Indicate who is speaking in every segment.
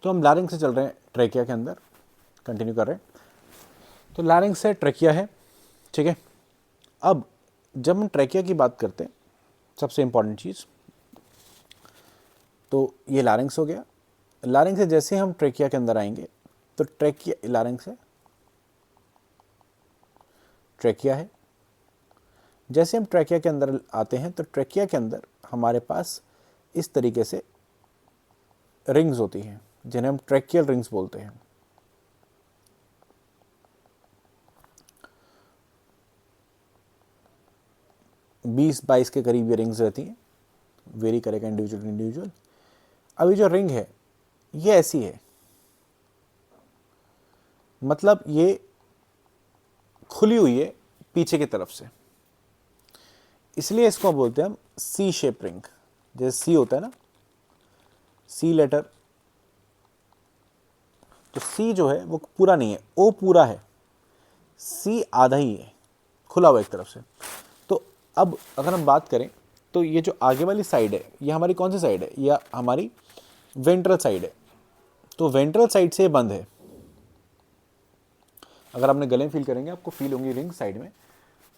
Speaker 1: तो हम लैरिंक्स से चल रहे हैं ट्रेकिया के अंदर, कंटिन्यू कर रहे हैं। तो लैरिंक्स से ट्रेकिया है, ठीक है। अब जब हम ट्रेकिया की बात करते हैं, सबसे इंपॉर्टेंट चीज़, तो ये लैरिंक्स हो गया। लैरिंक्स से जैसे हम ट्रेकिया के अंदर आएंगे तो ट्रेकिया, लैरिंक्स से ट्रेकिया है। जैसे हम ट्रेकिया के अंदर आते हैं तो ट्रेकिया के अंदर हमारे पास इस तरीके से रिंग्स होती हैं जिन्हें हम ट्रेकियल रिंग्स बोलते हैं। बीस 22 के करीब ये रिंग्स रहती हैं, वेरी करेगा इंडिविजुअल इंडिविजुअल। अभी जो रिंग है ये ऐसी है, मतलब ये खुली हुई है पीछे की तरफ से, इसलिए इसको बोलते हैं हम सी शेप रिंग। जैसे सी होता है ना, सी लेटर, तो सी जो है वो पूरा नहीं है, ओ पूरा है, सी आधा ही है, खुला हुआ एक तरफ से। तो अब अगर हम बात करें तो ये जो आगे वाली साइड है ये हमारी कौन सी साइड है, या हमारी वेंट्रल साइड है। तो वेंट्रल साइड से बंद है। अगर आपने गले में फील करेंगे आपको फील होंगी रिंग साइड में,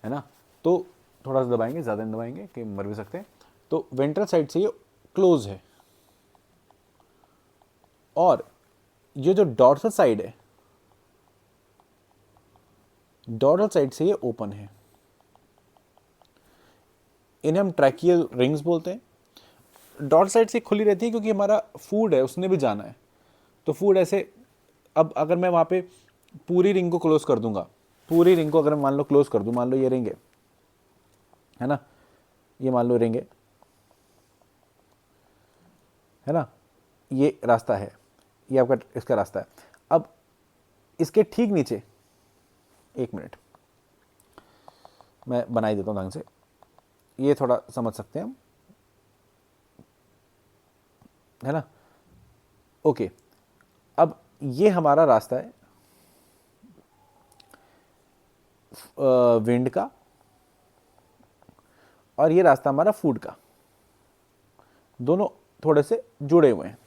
Speaker 1: है ना। तो थोड़ा सा दबाएंगे, ज़्यादा नहीं दबाएंगे कि मर भी सकते हैं। तो वेंट्रल साइड से ये क्लोज है, और ये जो डॉर्सल साइड है, डॉर्सल साइड से ये ओपन है। इन्हें हम ट्रैकियल रिंग्स बोलते हैं। डॉर्सल साइड से खुली रहती है क्योंकि हमारा फूड है उसने भी जाना है, तो फूड ऐसे, अब अगर मैं वहाँ पे पूरी रिंग को क्लोज कर दूंगा, पूरी रिंग को अगर मान लो क्लोज कर दूँ, मान लो ये रिंग है ना, ये मान लो रिंग है ना, ये रास्ता है, ये आपका इसका रास्ता है। अब इसके ठीक नीचे, एक मिनट मैं बना ही देता हूँ ढंग से, ये थोड़ा समझ सकते हैं हम, है ना। ओके, अब ये हमारा रास्ता है विंड का, और ये रास्ता हमारा फूड का, दोनों थोड़े से जुड़े हुए हैं।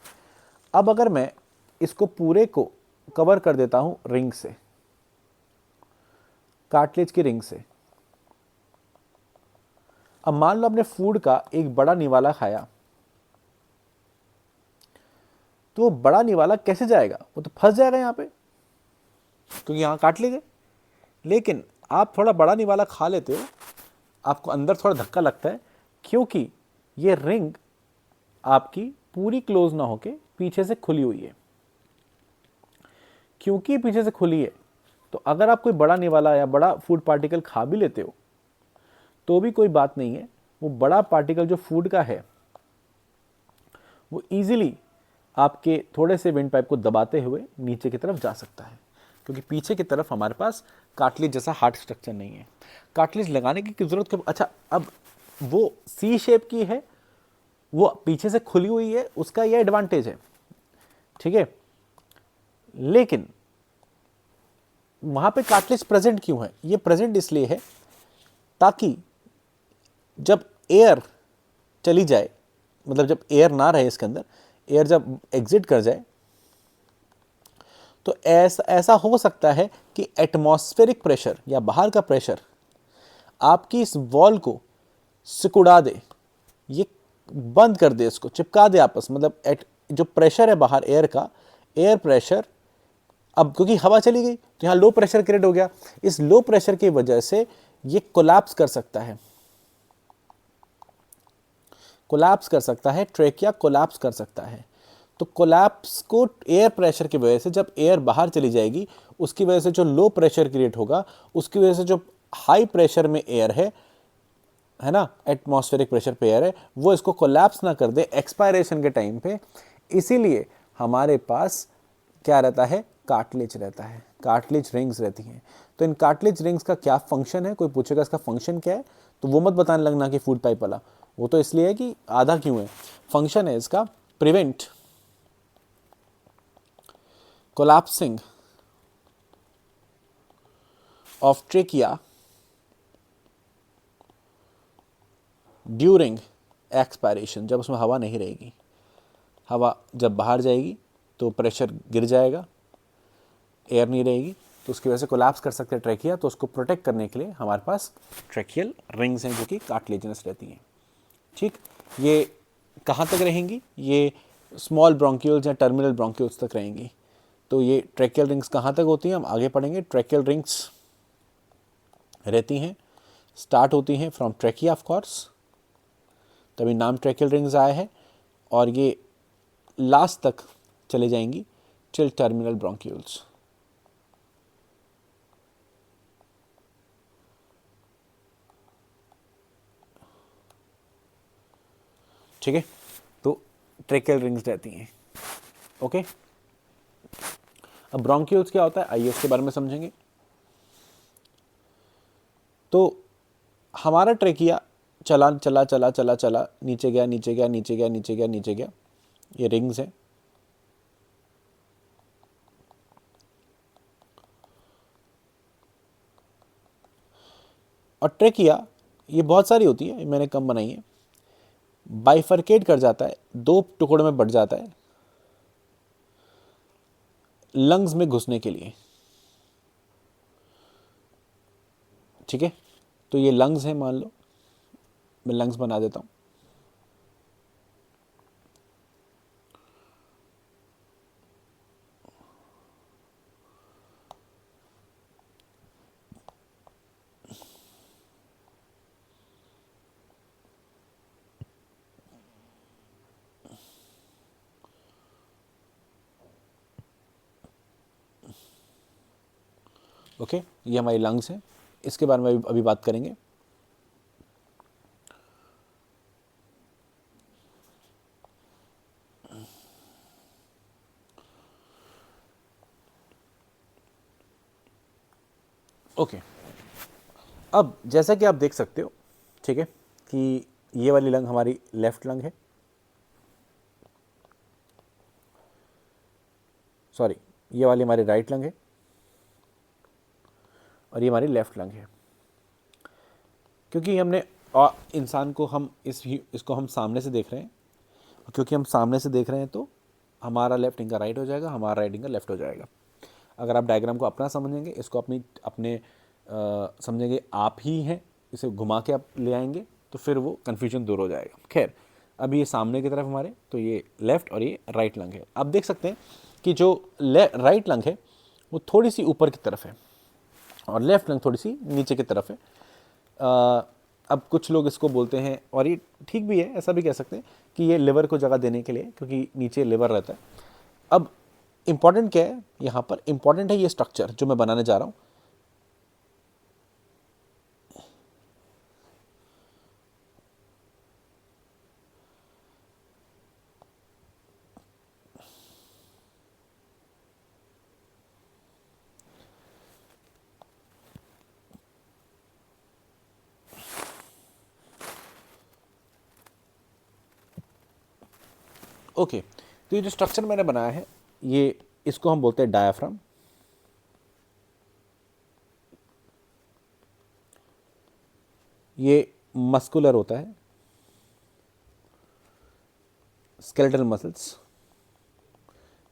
Speaker 1: अब अगर मैं इसको पूरे को कवर कर देता हूं रिंग से, कार्टिलेज की रिंग से। अब मान लो अपने फूड का एक बड़ा निवाला खाया, तो वो बड़ा निवाला कैसे जाएगा, वो तो फंस जाएगा यहाँ पे क्योंकि यहाँ कार्टिलेज है। लेकिन आप थोड़ा बड़ा निवाला खा लेते हो, आपको अंदर थोड़ा धक्का लगता है क्योंकि ये रिंग आपकी पूरी क्लोज ना होके पीछे से खुली हुई है। क्योंकि पीछे से खुली है तो अगर आप कोई बड़ा निवाला या बड़ा फूड पार्टिकल खा भी लेते हो तो भी कोई बात नहीं है, वो बड़ा पार्टिकल जो फूड का है वो इजीली आपके थोड़े से विंड पाइप को दबाते हुए नीचे की तरफ जा सकता है, क्योंकि पीछे की तरफ हमारे पास कार्टिलेज जैसा हार्ड स्ट्रक्चर नहीं है। कार्टिलेज लगाने की जरूरत कब, अच्छा अब वो सी शेप की है, वो पीछे से खुली हुई है, उसका यह एडवांटेज है, ठीक है। लेकिन वहां पे कार्टिलेज प्रेजेंट क्यों है, ये प्रेजेंट इसलिए है ताकि जब एयर चली जाए, मतलब जब एयर ना रहे इसके अंदर, एयर जब एग्जिट कर जाए, तो ऐसा ऐसा हो सकता है कि एटमॉस्फेरिक प्रेशर या बाहर का प्रेशर आपकी इस वॉल को सिकुड़ा दे, ये बंद कर दे, इसको चिपका दे आपस, मतलब जो प्रेशर है बाहर एयर का, एयर प्रेशर, अब क्योंकि हवा चली गई तो यहाँ लो प्रेशर क्रिएट हो गया, इस लो प्रेशर की वजह से ये कोलैप्स कर सकता है, कोलैप्स कर सकता है, ट्रेकिया कोलैप्स कर सकता है। तो कोलैप्स को एयर प्रेशर की वजह से, जब एयर बाहर चली जाएगी उसकी वजह से जो लो प्रेशर क्रिएट होगा, उसकी वजह से जो हाई प्रेशर में एयर है ना, एटमॉस्फेरिक प्रेशर पे एयर है, वो इसको कोलैप्स ना कर दे एक्सपायरेशन के टाइम पे। इसीलिए हमारे पास क्या रहता है, कार्टिलेज रहता है, कार्टिलेज रिंग्स रहती हैं। तो इन कार्टिलेज रिंग्स का क्या फंक्शन है, कोई पूछेगा इसका फंक्शन क्या है, तो वो मत बताने लगना कि फूड पाइप वाला, वो तो इसलिए है कि आधा क्यों है। फंक्शन है इसका prevent collapsing of trachea during expiration, जब उसमें हवा नहीं रहेगी, हवा जब बाहर जाएगी तो प्रेशर गिर जाएगा, एयर नहीं रहेगी, तो उसकी वजह से कोलैप्स कर सकते हैं ट्रैकिया। तो उसको प्रोटेक्ट करने के लिए हमारे पास ट्रैकियल रिंग्स हैं जो कि कार्टिलेजिनस रहती हैं। ठीक, ये कहाँ तक रहेंगी? ये स्मॉल ब्रोंक्यूल्स या टर्मिनल ब्रोंक्यूल्स तक रहेंगी। तो ये ट्रैकियल रिंग्स कहाँ तक होती हैं हम आगे पढ़ेंगे। ट्रैकियल रिंग्स रहती हैं, स्टार्ट होती हैं फ्रॉम ट्रैकिया ऑफ कोर्स, तभी नाम ट्रैकियल रिंग्स आया है, और ये लास्ट तक चले जाएंगी टिल टर्मिनल ब्रोंक्यूल्स। ठीक है, तो ट्रैकियल रिंग्स रहती हैं। ओके, अब ब्रोंक्यूल्स क्या होता है आइए उसके बारे में समझेंगे। तो हमारा ट्रैकिया चला चला चला चला चला, नीचे गया नीचे गया नीचे गया नीचे गया नीचे गया, ये रिंग्स है। और ट्रैकिया ये बहुत सारी होती है, मैंने कम बनाई है, बाइफरकेट कर जाता है, दो टुकड़ों में बढ़ जाता है लंग्स में घुसने के लिए। ठीक है, तो ये लंग्स है, मान लो मैं लंग्स बना देता हूं। ओके, ये हमारी लंग्स हैं, इसके बारे में अभी बात करेंगे। ओके, अब जैसा कि आप देख सकते हो, ठीक है, कि ये वाली लंग हमारी लेफ्ट लंग है, सॉरी ये वाली हमारी राइट लंग है, और ये हमारी लेफ्ट लंग है। क्योंकि हमने इंसान को हम इसको हम सामने से देख रहे हैं, क्योंकि हम सामने से देख रहे हैं तो हमारा लेफ्ट इनका राइट हो जाएगा, हमारा राइट इनका लेफ्ट हो जाएगा। अगर आप डायग्राम को अपना समझेंगे, इसको अपने समझेंगे आप ही हैं, इसे घुमा के आप ले आएंगे तो फिर वो कन्फ्यूजन दूर हो जाएगा। खैर, अभी ये सामने की तरफ हमारे, तो ये लेफ्ट और ये राइट लंग है। आप देख सकते हैं कि जो राइट लंग है वो थोड़ी सी ऊपर की तरफ है और लेफ्ट लंग थोड़ी सी नीचे की तरफ है। अब कुछ लोग इसको बोलते हैं, और ये ठीक भी है, ऐसा भी कह सकते हैं कि ये लिवर को जगह देने के लिए, क्योंकि नीचे लिवर रहता है। अब इंपॉर्टेंट क्या है यहाँ पर? इंपॉर्टेंट है ये स्ट्रक्चर जो मैं बनाने जा रहा हूँ। ओके, तो ये जो स्ट्रक्चर मैंने बनाया है, ये इसको हम बोलते हैं डायाफ्राम। ये मस्कुलर होता है, स्केलेटल मसल्स।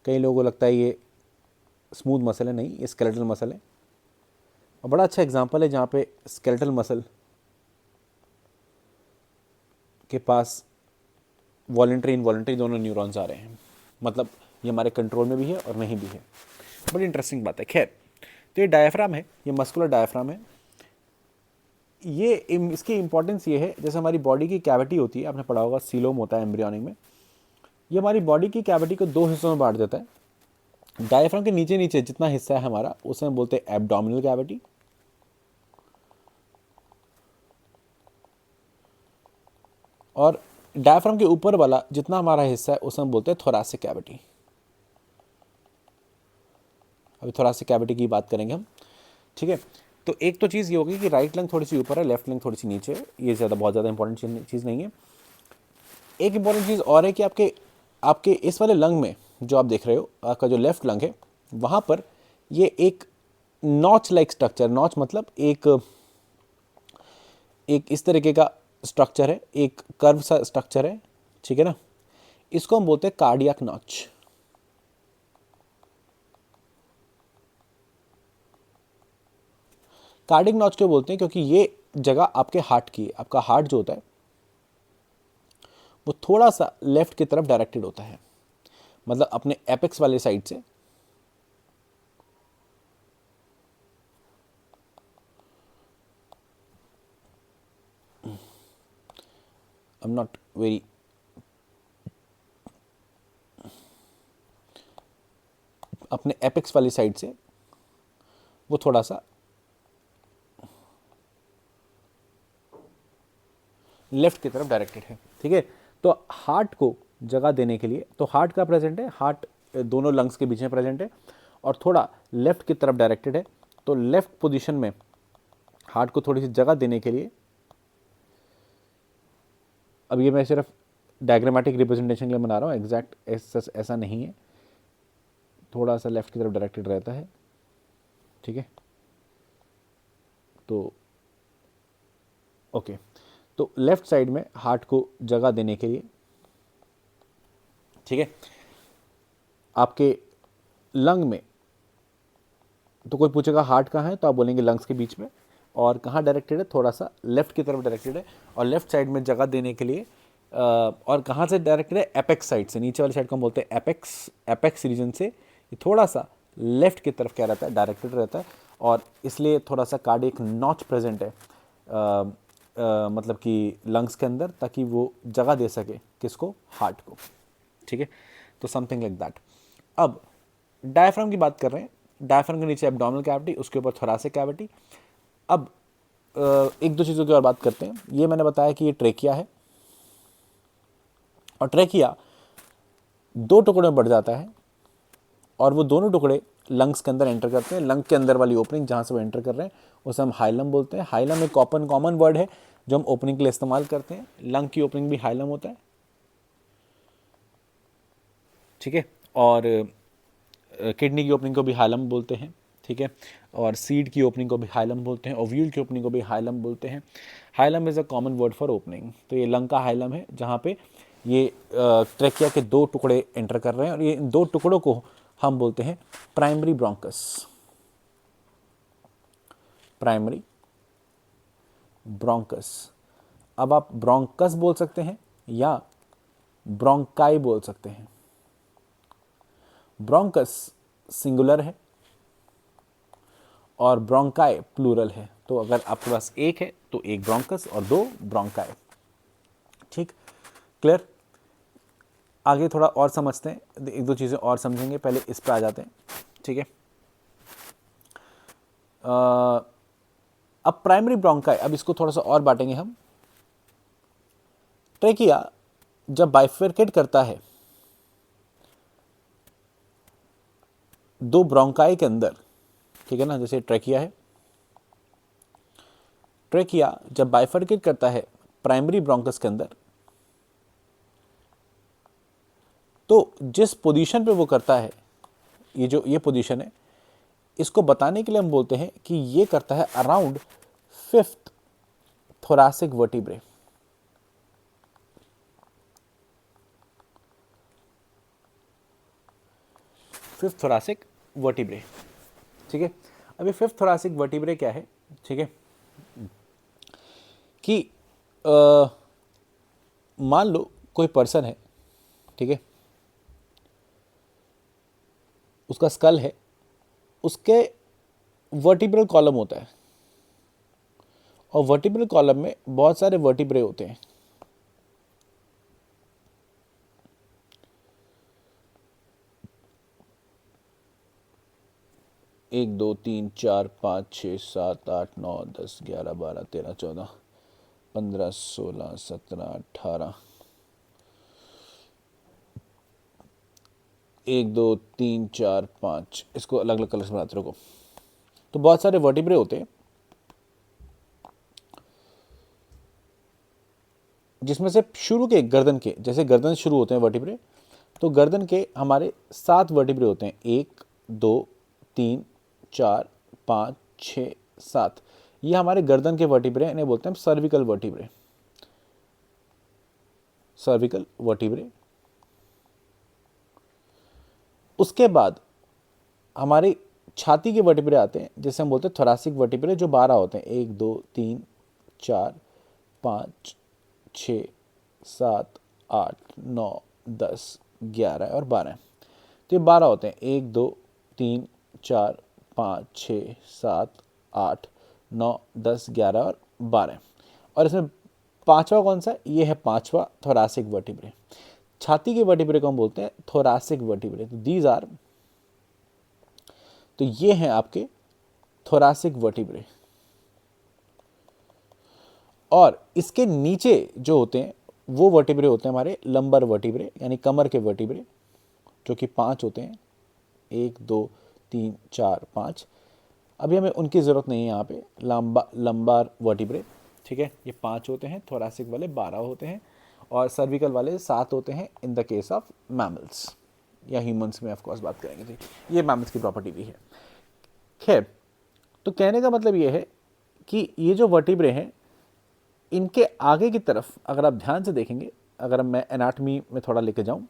Speaker 1: कई लोगों को लगता है ये स्मूथ मसल है, नहीं, ये स्केलेटल मसल है। और बड़ा अच्छा एग्जांपल है जहाँ पे स्केलेटल मसल के पास वॉलेंट्री इनवॉलेंट्री दोनों न्यूरॉन्स आ रहे हैं, मतलब ये हमारे कंट्रोल में भी है और नहीं भी है। बड़ी इंटरेस्टिंग बात है। खैर, तो ये डायफ्राम है, ये मस्कुलर डायफ्राम है। ये इसकी इंपॉर्टेंस ये है, जैसे हमारी बॉडी की कैविटी होती है, आपने पढ़ा होगा सीलोम होता है एम्ब्रियोनिक में, ये हमारी बॉडी की कैविटी को दो हिस्सों में बांट देता है। डायफ्राम के नीचे नीचे जितना हिस्सा है हमारा, उसे हम बोलते हैं एब्डोमिनल कैविटी, और डायफ्राम के ऊपर वाला जितना हमारा हिस्सा है उसे हम बोलते हैं थोरैसिक कैविटी। अभी थोरैसिक कैविटी की बात करेंगे हम, ठीक है। तो एक तो चीज़ ये होगी कि राइट लंग थोड़ी सी ऊपर है, लेफ्ट लंग थोड़ी सी नीचे है, ये बहुत ज़्यादा इंपॉर्टेंट चीज़ नहीं है। एक इंपॉर्टेंट चीज़ और है कि आपके इस वाले लंग में जो आप देख रहे हो, आपका जो लेफ्ट लंग है, वहाँ पर ये एक नॉच लाइक स्ट्रक्चर, नॉच मतलब एक इस तरीके का स्ट्रक्चर है, एक कर्व सा स्ट्रक्चर है, ठीक है ना। इसको हम बोलते हैं कार्डियक नॉच। कार्डिक नॉच क्यों बोलते हैं? क्योंकि ये जगह आपके हार्ट की है। आपका हार्ट जो होता है वो थोड़ा सा लेफ्ट की तरफ डायरेक्टेड होता है, मतलब अपने एपेक्स वाले साइड से आई एम नॉट वेरी अपने एपेक्स वाली साइड से वो थोड़ा सा लेफ्ट की तरफ डायरेक्टेड है। ठीक है, तो हार्ट को जगह देने के लिए, तो हार्ट का प्रेजेंट है, हार्ट दोनों लंग्स के बीच में प्रेजेंट है और थोड़ा लेफ्ट की तरफ डायरेक्टेड है। तो लेफ्ट पोजीशन में हार्ट को थोड़ी सी जगह देने के लिए, अब ये मैं सिर्फ डायग्रामेटिक रिप्रेजेंटेशन के लिए बना रहा हूँ, एग्जैक्ट ऐसा नहीं है, थोड़ा सा लेफ्ट की तरफ डायरेक्टेड रहता है। ठीक है, तो ओके, तो लेफ्ट साइड में हार्ट को जगह देने के लिए, ठीक है, आपके लंग में, तो कोई पूछेगा हार्ट कहाँ है तो आप बोलेंगे लंग्स के बीच में, और कहाँ डायरेक्टेड है, थोड़ा सा लेफ्ट की तरफ डायरेक्टेड है, और लेफ्ट साइड में जगह देने के लिए और कहाँ से डायरेक्टेड है, एपेक्स साइड से, नीचे वाली साइड को हम बोलते हैं एपेक्स, एपेक्स रीजन से ये थोड़ा सा लेफ्ट की तरफ क्या रहता है, डायरेक्टेड रहता है, और इसलिए थोड़ा सा कार्डियक नॉच प्रेजेंट है मतलब कि लंग्स के अंदर, ताकि वो जगह दे सके किसको, हार्ट को। ठीक है, तो समथिंग लाइक दैट। अब डायफ्राम की बात कर रहे हैं, डायफ्राम के नीचे एब्डोमिनल कैविटी, उसके ऊपर थोरैसिक कैविटी। अब एक दो चीज़ों की और बात करते हैं। ये मैंने बताया कि ये ट्रेकिया है, और ट्रेकिया दो टुकड़ों में बढ़ जाता है, और वो दोनों टुकड़े लंग्स के अंदर एंटर करते हैं। लंग के अंदर वाली ओपनिंग जहाँ से वो एंटर कर रहे हैं उसे हम हाइलम बोलते हैं। हाइलम एक कॉमन वर्ड है जो हम ओपनिंग के लिए इस्तेमाल करते हैं। लंग की ओपनिंग भी हाइलम होता है। ठीक है, और किडनी की ओपनिंग को भी हाइलम बोलते हैं। ठीक है, और सीड की ओपनिंग को भी हाइलम बोलते हैं, ओव्यूल की ओपनिंग को भी हाइलम बोलते हैं। Hilum is a common word for opening. तो ये लंग का हाइलम है जहाँ पे ये ट्रेकिया के दो टुकड़े एंटर कर रहे हैं, और ये इन दो टुकड़ों को हम बोलते हैं प्राइमरी ब्रोंकस। Primary bronchus. अब आप ब्रोंकस बोल सकते हैं या ब्रोंकाई बोल सकते हैं। ब्रोंकस सिंगुलर है और ब्रोंकाई प्लूरल है। तो अगर आपके पास एक है तो एक ब्रोंकस और दो ब्रोंकाई। ठीक, क्लियर? आगे थोड़ा और समझते हैं, एक दो चीज़ें और समझेंगे, पहले इस पे आ जाते हैं। ठीक है, अब प्राइमरी ब्रोंकाई, अब इसको थोड़ा सा और बांटेंगे हम। ट्रेकिया जब बाइफरकेट करता है दो ब्रोंकाई के अंदर, ठीक है ना, जैसे ट्रेकिया है, ट्रेकिया जब बाइफरकेट करता है प्राइमरी ब्रोंकस के अंदर, तो जिस पोजीशन पे वो करता है, ये जो ये पोजीशन है, इसको बताने के लिए हम बोलते हैं कि ये करता है around 5th thoracic vertebrae. Fifth thoracic vertebrae. ठीक है, अभी फिफ्थ थोरैसिक वर्टिब्रे क्या है? ठीक है, कि मान लो कोई पर्सन है, ठीक है, उसका स्कल है, उसके वर्टिब्रल कॉलम होता है, और वर्टिब्रल कॉलम में बहुत सारे वर्टिब्रे होते हैं। एक दो तीन चार पाँच छः सात आठ नौ 10 11 12 13 14 15 16 17 18, 1 2 3 4 5, इसको अलग अलग कलर से बनाते रहो। तो बहुत सारे वर्टिब्रे होते हैं, जिसमें से शुरू के गर्दन के, जैसे गर्दन शुरू होते हैं वर्टिब्रे, तो गर्दन के हमारे 7 वर्टिब्रे होते हैं। 1 2 3 4 5 6 7, ये हमारे गर्दन के वर्टिब्रे, इन्हें बोलते हैं सर्विकल वर्टिब्रे। Cervical vertebrae. उसके बाद हमारी छाती के वर्टिब्रे आते हैं जैसे हम बोलते हैं थोरासिक वर्टिब्रे, जो 12 होते हैं, 1 2 3 4 5 6 7 8 9 10 11 और 12। तो ये 12 होते हैं, 1 2 3 4 5 6 7 8 9 10 11 और 12। और इसमें पांचवा कौन सा है? ये है पांचवा थोरासिक वर्टिब्रे। छाती के वर्टिब्रे को हम बोलते हैं थोरासिक वर्टिब्रे। तो दीज आर, तो ये हैं आपके थोरासिक वर्टिब्रे। और इसके नीचे जो होते हैं वो वर्टिब्रे होते हैं हमारे लंबर वर्टिब्रे, यानी कमर के वर्टिब्रे, जो कि 5 होते हैं, 1 2 3 4 5। अभी हमें उनकी ज़रूरत नहीं है यहाँ पे, लंबार वर्टिब्रे, ठीक है। ये 5 होते हैं, थोरासिक वाले 12 होते हैं, और सर्विकल वाले 7 होते हैं in the case of mammals या ह्यूमंस में ऑफ कोर्स बात करेंगे। ठीक, ये मैमल्स की प्रॉपर्टी भी है। खैर, तो कहने का मतलब ये है कि ये जो वर्टिब्रे हैं, इनके आगे की तरफ अगर आप ध्यान से देखेंगे, अगर मैं एनाटमी में थोड़ा लेके जाऊं,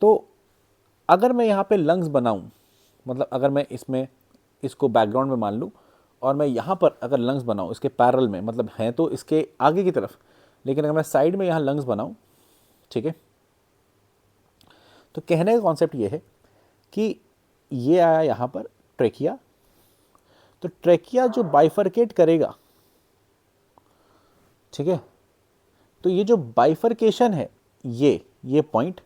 Speaker 1: तो अगर मैं यहाँ पे लंग्स बनाऊं, मतलब अगर मैं इसमें इसको बैकग्राउंड में मान लूँ और मैं यहाँ पर अगर लंग्स बनाऊँ इसके पैरेलल में, मतलब हैं तो इसके आगे की तरफ, लेकिन अगर मैं साइड में यहाँ लंग्स बनाऊँ, ठीक है, तो कहने का कॉन्सेप्ट ये है कि ये आया यहाँ पर ट्रेकिया, तो ट्रेकिया जो बाइफरकेट करेगा, ठीक है, तो ये जो बाइफरकेशन है, ये पॉइंट,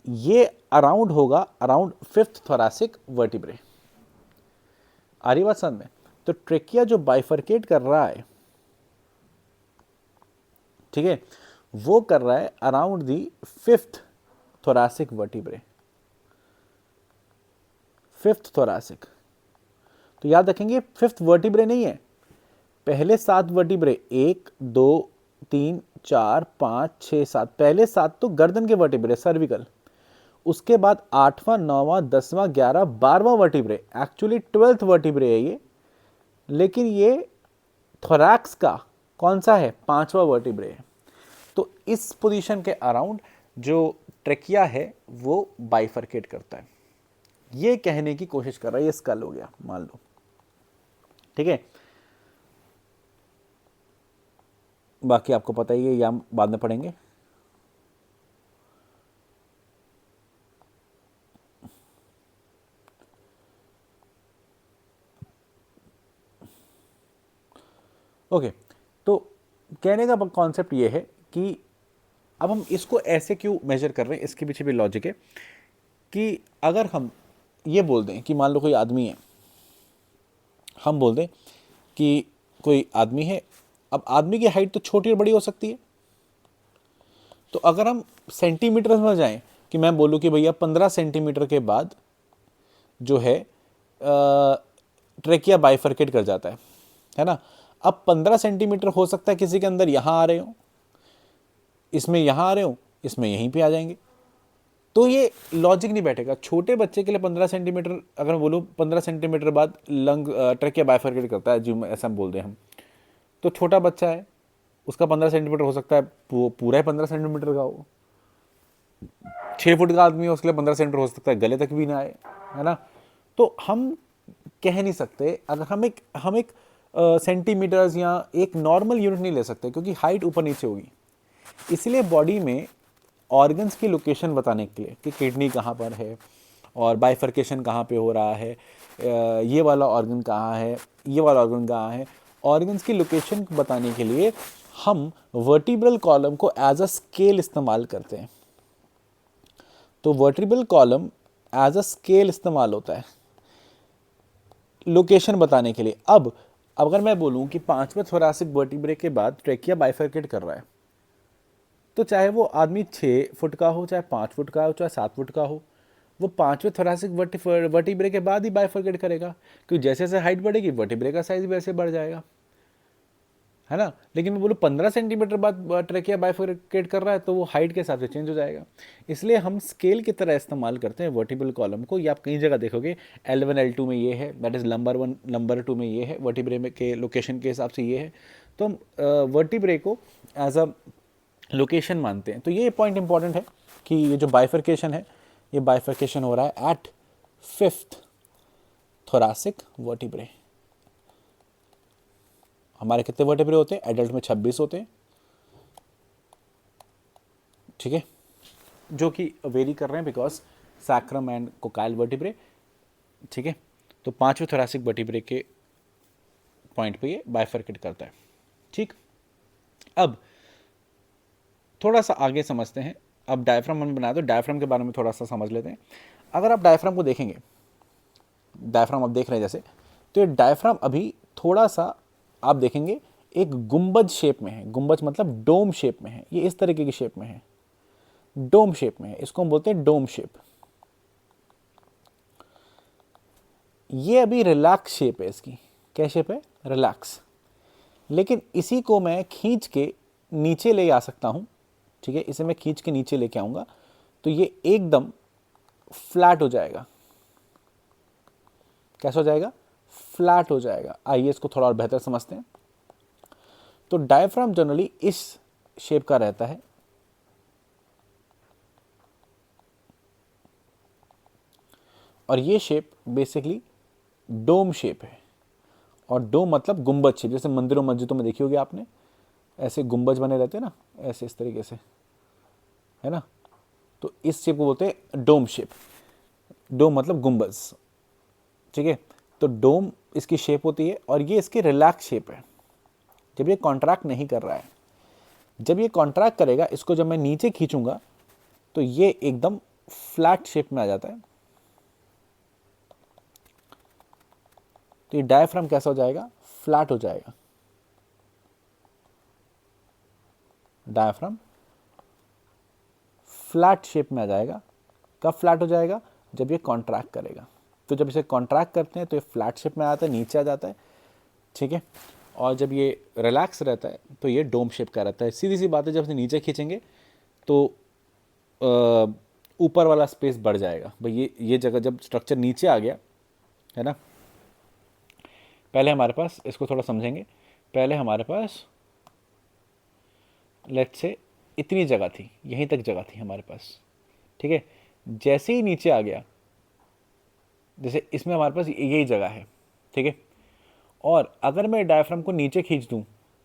Speaker 1: ये अराउंड होगा, अराउंड 5th थोरासिक वर्टिब्रे। आ रही बात समझ में? तो ट्रेकिया जो बाइफरकेट कर रहा है, ठीक है, वो कर रहा है around the 5th thoracic vertebrae, 5th thoracic. तो याद रखेंगे 5th वर्टिब्रे नहीं है, पहले 7 वर्टिब्रे, 1 2 3 4 5 6 7, पहले 7 तो गर्दन के वर्टिब्रे, सर्विकल। उसके बाद 8वां 9वां 10वां 11 12वां वर्टिब्रे, एक्चुअली 12th वर्टिब्रे है ये, लेकिन ये थोरैक्स का कौन सा है? 5वां वर्टिब्रे है। तो इस पोजीशन के अराउंड जो ट्रेकिया है वो बाइफरकेट करता है, ये कहने की कोशिश कर रहा है। ये स्कल हो गया मान लो, ठीक है। बाकी आपको पता ही है, या बाद में पढ़ेंगे। ओके, तो कहने का कॉन्सेप्ट ये है कि अब हम इसको ऐसे क्यों मेजर कर रहे हैं, इसके पीछे भी लॉजिक है कि अगर हम ये बोल दें कि मान लो कोई आदमी है, हम बोल दें कि कोई आदमी है, अब आदमी की हाइट तो छोटी और बड़ी हो सकती है, तो अगर हम सेंटीमीटर में जाएं कि मैं बोलूँ कि भैया 15 सेंटीमीटर के बाद जो है ट्रेकिया बाइफरकेट कर जाता है ना। अब 15 सेंटीमीटर हो सकता है किसी के अंदर यहाँ आ रहे हो, इसमें यहाँ आ रहे हो, इसमें यहीं पे आ जाएंगे, तो ये लॉजिक नहीं बैठेगा। छोटे बच्चे के लिए 15 सेंटीमीटर, अगर मैं बोलूँ 15 सेंटीमीटर बाद लंग ट्रेकिया बाइफरकेट करता है, जो ऐसा हम बोल दें हम, तो छोटा बच्चा है, उसका 15 सेंटीमीटर हो सकता है वो पूरा ही 15 सेंटीमीटर का हो। 6 फुट का आदमी है, उसके लिए 15 सेंटीमीटर हो सकता है गले तक भी ना आए, है ना। तो हम कह नहीं सकते, अगर हम एक सेंटीमीटर्स या एक नॉर्मल यूनिट नहीं ले सकते, क्योंकि हाइट ऊपर नीचे होगी। इसलिए बॉडी में ऑर्गन्स की लोकेशन बताने के लिए कि किडनी कहाँ पर है और बाइफरकेशन कहाँ पे हो रहा है, ये वाला ऑर्गन कहाँ है, ये वाला ऑर्गन कहाँ है, ऑर्गन्स की लोकेशन बताने के लिए हम वर्टिब्रल कॉलम को एज अ स्केल इस्तेमाल करते हैं। तो vertebral column as a scale इस्तेमाल होता है लोकेशन बताने के लिए। अब अगर मैं बोलूं कि 5वें थोरासिक वर्टिब्रे के बाद ट्रेकिया बाइफरकेट कर रहा है, तो चाहे वो आदमी 6 फुट का हो, चाहे 5 फुट का हो, चाहे 7 फुट का हो, वो 5वें थोरासिक वर्टिब्रे के बाद ही बाइफरकेट करेगा, क्योंकि जैसे जैसे हाइट बढ़ेगी वर्टिब्रे का साइज वैसे बढ़ जाएगा, है ना। लेकिन मैं बोलूँ 15 सेंटीमीटर बाद ट्रेकिया बाइफरकेट कर रहा है, तो वो हाइट के हिसाब से चेंज हो जाएगा। इसलिए हम स्केल की तरह इस्तेमाल करते हैं वर्टिब्रल कॉलम को। ये आप कई जगह देखोगे, L1 L2 में ये है, दैट इज़ नंबर 1 नंबर 2 में ये है, वर्टिब्रे में के लोकेशन के हिसाब से ये है। तो हम वर्टिब्रे को एज अ लोकेशन मानते हैं। तो ये पॉइंट इंपॉर्टेंट है कि ये जो बाइफरकेशन है ये बाइफर्केशन हो रहा है एट 5th थोरासिक वर्टिब्रे। हमारे कितने वर्टिब्रे होते हैं? एडल्ट में 26 होते हैं, ठीक है, जो कि वेरी कर रहे हैं बिकॉज सैक्रम एंड कोकाइल वर्टिब्रे, ठीक है। तो 5वें थोरासिक वर्टिब्रे के पॉइंट पे ये बाइफर्केट करता है, ठीक। अब थोड़ा सा आगे समझते हैं। अब डायफ्राम हमने बनाया तो डायफ्राम के बारे में थोड़ा सा समझ लेते हैं। अगर आप डायफ्राम को देखेंगे, डायफ्राम आप देख रहे हैं जैसे, तो ये डायफ्राम अभी थोड़ा सा आप देखेंगे एक गुंबज शेप में है। गुंबज मतलब डोम शेप में है, ये इस तरीके की शेप में है, डोम शेप में है, इसको हम बोलते हैं डोम शेप। ये अभी रिलैक्स शेप है इसकी। क्या शेप है? रिलैक्स। लेकिन इसी को मैं खींच के नीचे ले आ सकता हूं, ठीक है, इसे मैं खींच के नीचे लेके आऊंगा तो ये एकदम फ्लैट हो जाएगा। कैसा हो जाएगा? फ्लैट हो जाएगा। आइए इसको थोड़ा और बेहतर समझते हैं। तो डायफ्राम जनरली इस शेप का रहता है, और ये शेप बेसिकली डोम शेप है। और डोम मतलब गुंबज शेप, जैसे मंदिरों मस्जिदों में देखी होगी आपने, ऐसे गुंबज बने रहते हैं ना, ऐसे इस तरीके से, है ना। तो इस शेप को बोलते हैं डोम शेप। डोम मतलब गुंबज, ठीक है। तो डोम इसकी शेप होती है और ये इसकी रिलैक्स शेप है जब ये कॉन्ट्रैक्ट नहीं कर रहा है। जब ये कॉन्ट्रैक्ट करेगा, इसको जब मैं नीचे खींचूंगा तो ये एकदम फ्लैट शेप में आ जाता है। तो ये डायफ्राम कैसा हो जाएगा? फ्लैट हो जाएगा। डायफ्राम फ्लैट शेप में आ जाएगा। कब फ्लैट हो जाएगा? जब ये कॉन्ट्रैक्ट करेगा। तो जब इसे कॉन्ट्रैक्ट करते हैं तो ये फ्लैट शेप में आता है, नीचे आ जाता है, ठीक है। और जब ये रिलैक्स रहता है तो ये डोम शेप का रहता है। सीधी सी बात है, जब इसे नीचे खींचेंगे तो ऊपर वाला स्पेस बढ़ जाएगा। भाई ये जगह जब स्ट्रक्चर नीचे आ गया, है ना। पहले हमारे पास, इसको थोड़ा समझेंगे, पहले हमारे पास लेट्स से इतनी जगह थी, यहीं तक जगह थी हमारे पास, ठीक है। जैसे ही नीचे आ गया, जैसे इसमें हमारे पास यही जगह है, ठीक है। और अगर मैं डायफ्राम को नीचे खींच दूं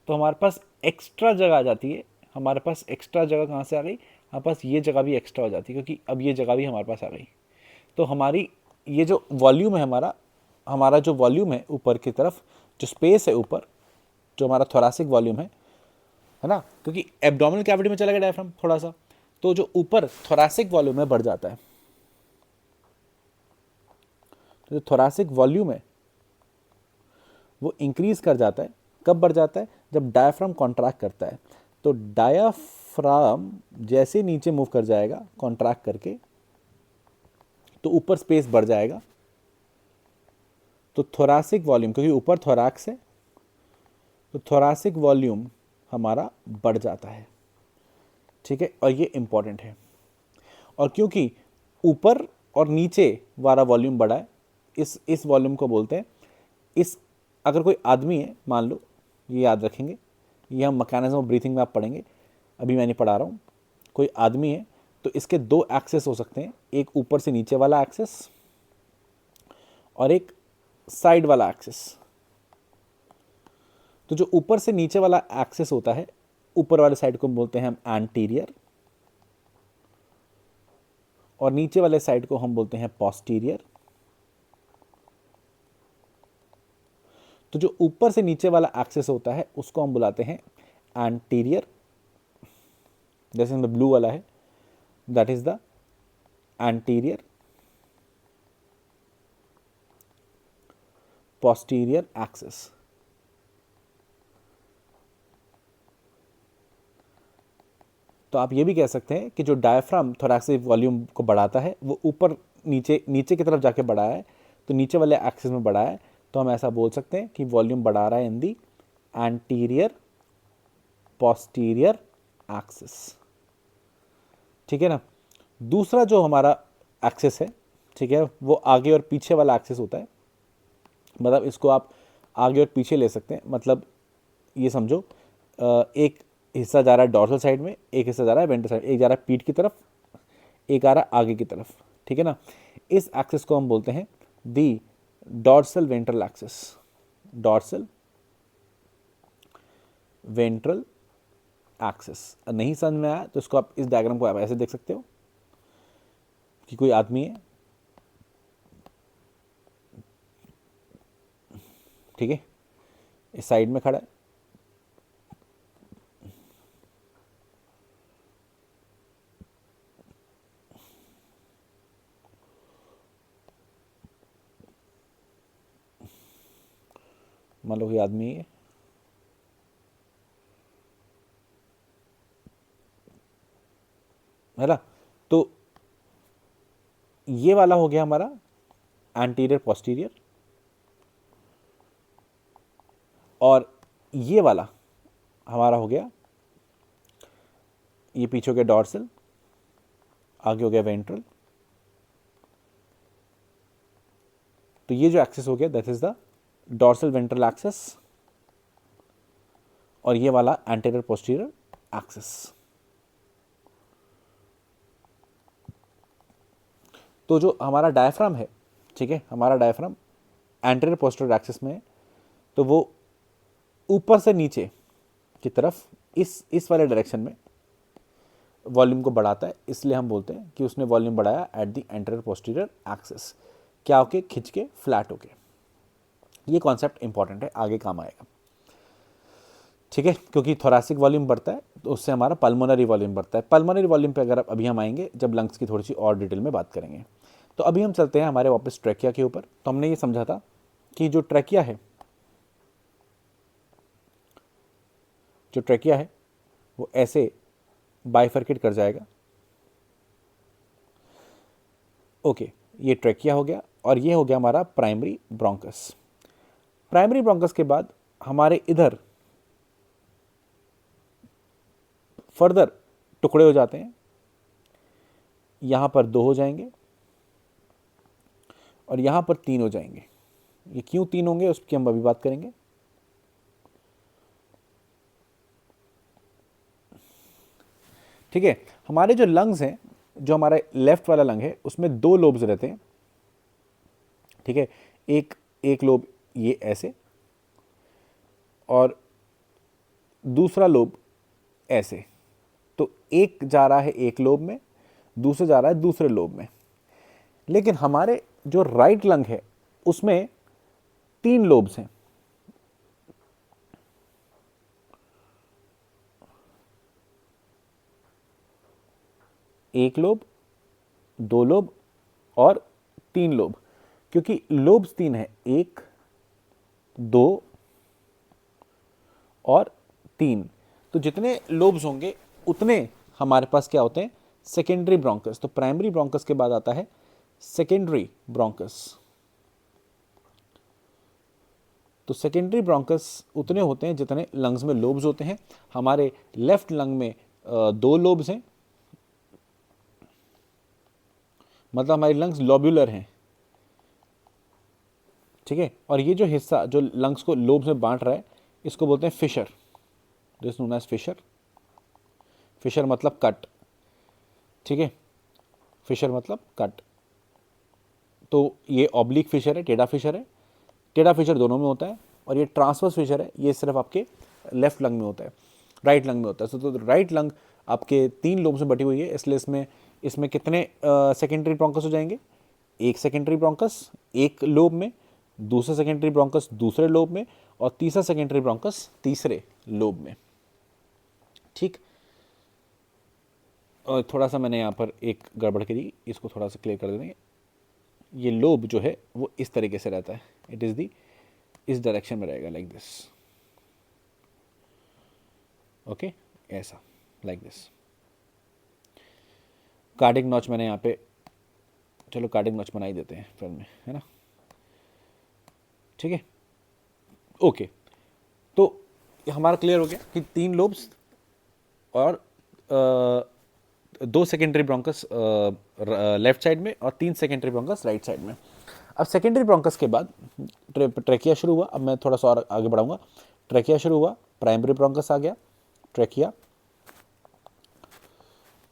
Speaker 1: तो हमारे पास एक्स्ट्रा जगह आ जाती है। हमारे पास एक्स्ट्रा जगह कहाँ से आ गई? हमारे पास ये जगह भी एक्स्ट्रा हो जाती है, क्योंकि अब ये जगह भी हमारे पास आ गई। तो हमारी ये जो वॉल्यूम है, हमारा हमारा जो वॉल्यूम है ऊपर की तरफ, जो स्पेस है ऊपर, जो हमारा थोरासिक वॉल्यूम है ना, क्योंकि एब्डोमिनल कैविटी में चला गया डायफ्राम थोड़ा सा, तो जो ऊपर थोरासिक वॉल्यूम है बढ़ जाता है। तो जो थोरासिक वॉल्यूम है वो इंक्रीज कर जाता है। कब बढ़ जाता है? जब डायफ्राम कॉन्ट्रैक्ट करता है। तो डायफ्राम जैसे नीचे मूव कर जाएगा कॉन्ट्रैक्ट करके, तो ऊपर स्पेस बढ़ जाएगा। तो थोरासिक वॉल्यूम, क्योंकि ऊपर थोरैक्स है, तो थोरासिक वॉल्यूम हमारा बढ़ जाता है, ठीक है। और ये इंपॉर्टेंट है। और क्योंकि ऊपर और नीचे वाला वॉल्यूम बढ़ा है, इस वॉल्यूम को बोलते हैं, इस अगर कोई आदमी है, मान लो, ये याद रखेंगे, ये हम मैकेनिज्म ऑफ ब्रीथिंग में आप पढ़ेंगे, अभी मैं नहीं पढ़ा रहा हूँ। कोई आदमी है तो इसके दो एक्सेस हो सकते हैं, एक ऊपर से नीचे वाला एक्सेस और एक साइड वाला एक्सेस। तो जो ऊपर से नीचे वाला एक्सेस होता है, ऊपर वाले साइड को बोलते हैं हम एंटीरियर, और नीचे वाले साइड को हम बोलते हैं पोस्टीरियर। तो जो ऊपर से नीचे वाला एक्सेस होता है उसको हम बुलाते हैं एंटीरियर, जैसे इसमें ब्लू वाला है, that is the anterior posterior access. तो आप ये भी कह सकते हैं कि जो डायफ्राम थोरैसिक वॉल्यूम को बढ़ाता है वो ऊपर नीचे नीचे की तरफ जाके बढ़ा है, तो नीचे वाले एक्सिस में बढ़ा है, तो हम ऐसा बोल सकते हैं कि वॉल्यूम बढ़ा रहा है इन दी एंटीरियर पोस्टीरियर एक्सिस, ठीक है ना। दूसरा जो हमारा एक्सिस है, ठीक है, वो आगे और पीछे वाला एक्सिस होता है। मतलब इसको आप आगे और पीछे ले सकते हैं। मतलब ये समझो, एक हिस्सा जा रहा है डॉर्सल साइड में, एक हिस्सा जा रहा है वेंट्रल साइड, एक जा रहा है पीठ की तरफ, एक आ रहा है आगे की तरफ, ठीक है ना। इस एक्सिस को हम बोलते हैं the dorsal ventral axis, dorsal ventral axis. नहीं समझ में आया तो इसको आप इस डायग्राम को आप ऐसे देख सकते हो कि कोई आदमी है, ठीक है, इस साइड में खड़ा है, मान लो कि आदमी है ना। तो ये वाला हो गया हमारा एंटीरियर पोस्टीरियर, और ये वाला हमारा हो गया, ये पीछे हो गया डॉर्सल, आगे हो गया वेंट्रल। तो ये जो एक्सिस हो गया that is the dorsal ventral axis, और ये वाला एंटीरियर पोस्टीरियर एक्सिस। तो जो हमारा डायफ्राम है, ठीक है, हमारा डायफ्राम एंटीरियर पोस्टीरियर एक्सिस में है, तो वो ऊपर से नीचे की तरफ इस वाले डायरेक्शन में वॉल्यूम को बढ़ाता है, इसलिए हम बोलते हैं कि उसने वॉल्यूम बढ़ाया at the anterior posterior axis. क्या होके, खिंच के, फ्लैट होके। ये कॉन्सेप्ट इंपॉर्टेंट है, आगे काम आएगा, ठीक है, क्योंकि थोरैसिक वॉल्यूम बढ़ता है तो उससे हमारा पल्मोनरी वॉल्यूम बढ़ता है। पल्मोनरी वॉल्यूम पे अगर अभी हम आएंगे जब लंग्स की थोड़ी सी और डिटेल में बात करेंगे। तो अभी हम चलते हैं हमारे वापस ट्रैकिया के ऊपर। तो हमने ये समझा था कि जो ट्रैकिया है वो ऐसे बाइफर्केट कर जाएगा। ओके, ये ट्रैकिया हो गया, और ये हो गया हमारा प्राइमरी ब्रोंकस। प्राइमरी ब्रोंकस के बाद हमारे इधर फर्दर टुकड़े हो जाते हैं, यहां पर 2 हो जाएंगे और यहां पर 3 हो जाएंगे। ये क्यों 3 होंगे उसकी हम अभी बात करेंगे। ठीक है, हमारे जो लंग्स हैं, जो हमारा लेफ्ट वाला लंग है उसमें 2 लोब्स रहते हैं, ठीक है, एक लोब ये ऐसे और दूसरा लोब ऐसे। तो एक जा रहा है एक लोब में, दूसरा जा रहा है दूसरे लोब में। लेकिन हमारे जो राइट लंग है उसमें 3 लोब्स हैं, एक लोब, 2 लोब और 3 लोब। क्योंकि लोब्स 3 है, 1, 2 और 3। तो जितने लोब्स होंगे उतने हमारे पास क्या होते हैं, सेकेंडरी ब्रोंकस। तो प्राइमरी ब्रोंकस के बाद आता है सेकेंडरी ब्रोंकस। तो सेकेंडरी ब्रोंकस उतने होते हैं जितने लंग्स में लोब्स होते हैं। हमारे लेफ्ट लंग में 2 लोब्स हैं, मतलब हमारी लंग्स लोब्यूलर हैं, ठीक है। और ये जो हिस्सा जो लंग्स को लोब्स में बांट रहा है इसको बोलते हैं fissure, this known as fissure. Fissure मतलब कट, ठीक है, फिशर मतलब कट। तो ये ऑब्लिक फिशर है, टेढ़ा फिशर है। टेढ़ा फिशर दोनों में होता है, और ये ट्रांसवर्स फिशर है, ये सिर्फ आपके लेफ्ट लंग में होता है, राइट लंग में होता है। तो राइट लंग आपके 3 लोब्स में बटी हुई है, इसलिए इसमें कितने सेकेंडरी ब्रोंकस हो जाएंगे, एक सेकेंडरी ब्रोंकस एक लोब में, दूसरा सेकेंडरी ब्रोंकस दूसरे लोब में, और तीसरा सेकेंडरी ब्रोंकस तीसरे लोब में, ठीक। और थोड़ा सा मैंने यहाँ पर एक गड़बड़ करी, इसको थोड़ा सा क्लियर कर देंगे। ये लोब जो है वो इस तरीके से रहता है, इट इज़ दी इस डायरेक्शन में रहेगा, लाइक दिस, ओके, ऐसा, लाइक दिस। कार्डिक नॉच मैंने यहाँ पे, चलो कार्डिक नॉच बना ही देते हैं फिल्म में, है ना, ठीक है, ओके। तो हमारा क्लियर हो गया कि 3 लोब्स और 2 सेकेंडरी ब्रोंकस लेफ्ट साइड में और 3 सेकेंडरी ब्रोंकस राइट साइड में। अब सेकेंडरी ब्रोंकस के बाद ट्रैकिया शुरू हुआ। अब मैं थोड़ा सा और आगे बढ़ाऊंगा। ट्रैकिया शुरू हुआ, प्राइमरी ब्रोंकस आ गया,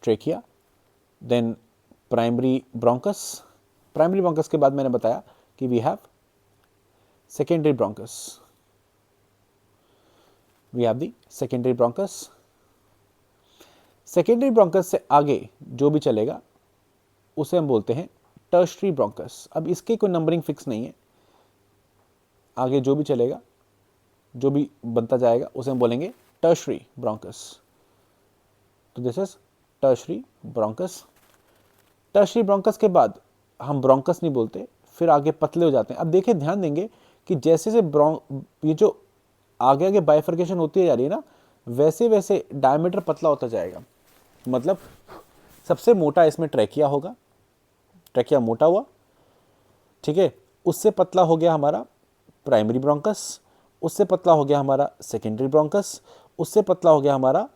Speaker 1: trachea, then primary bronchus. Primary bronchus के बाद मैंने बताया कि we have secondary bronchus, we have the secondary bronchus. Secondary bronchus से आगे जो भी चलेगा उसे हम बोलते हैं टर्शरी ब्रोंकस। अब इसके कोई नंबरिंग फिक्स नहीं है, आगे जो भी चलेगा, जो भी बनता जाएगा उसे हम बोलेंगे टर्शरी ब्रोंकस। तो this is tertiary bronchus. Tertiary bronchus के बाद हम ब्रोंकस नहीं बोलते, फिर आगे पतले हो जाते हैं। अब देखिए, ध्यान देंगे कि जैसे से ये जो आगे आगे बाइफर्केशन होती जा रही है ना, वैसे वैसे डायमीटर पतला होता जाएगा। मतलब सबसे मोटा इसमें ट्रैकिया होगा, ट्रैकिया मोटा हुआ, ठीक है, उससे पतला हो गया हमारा प्राइमरी ब्रोंकस, उससे पतला हो गया हमारा सेकेंडरी ब्रोंकस, उससे पतला हो गया हमारा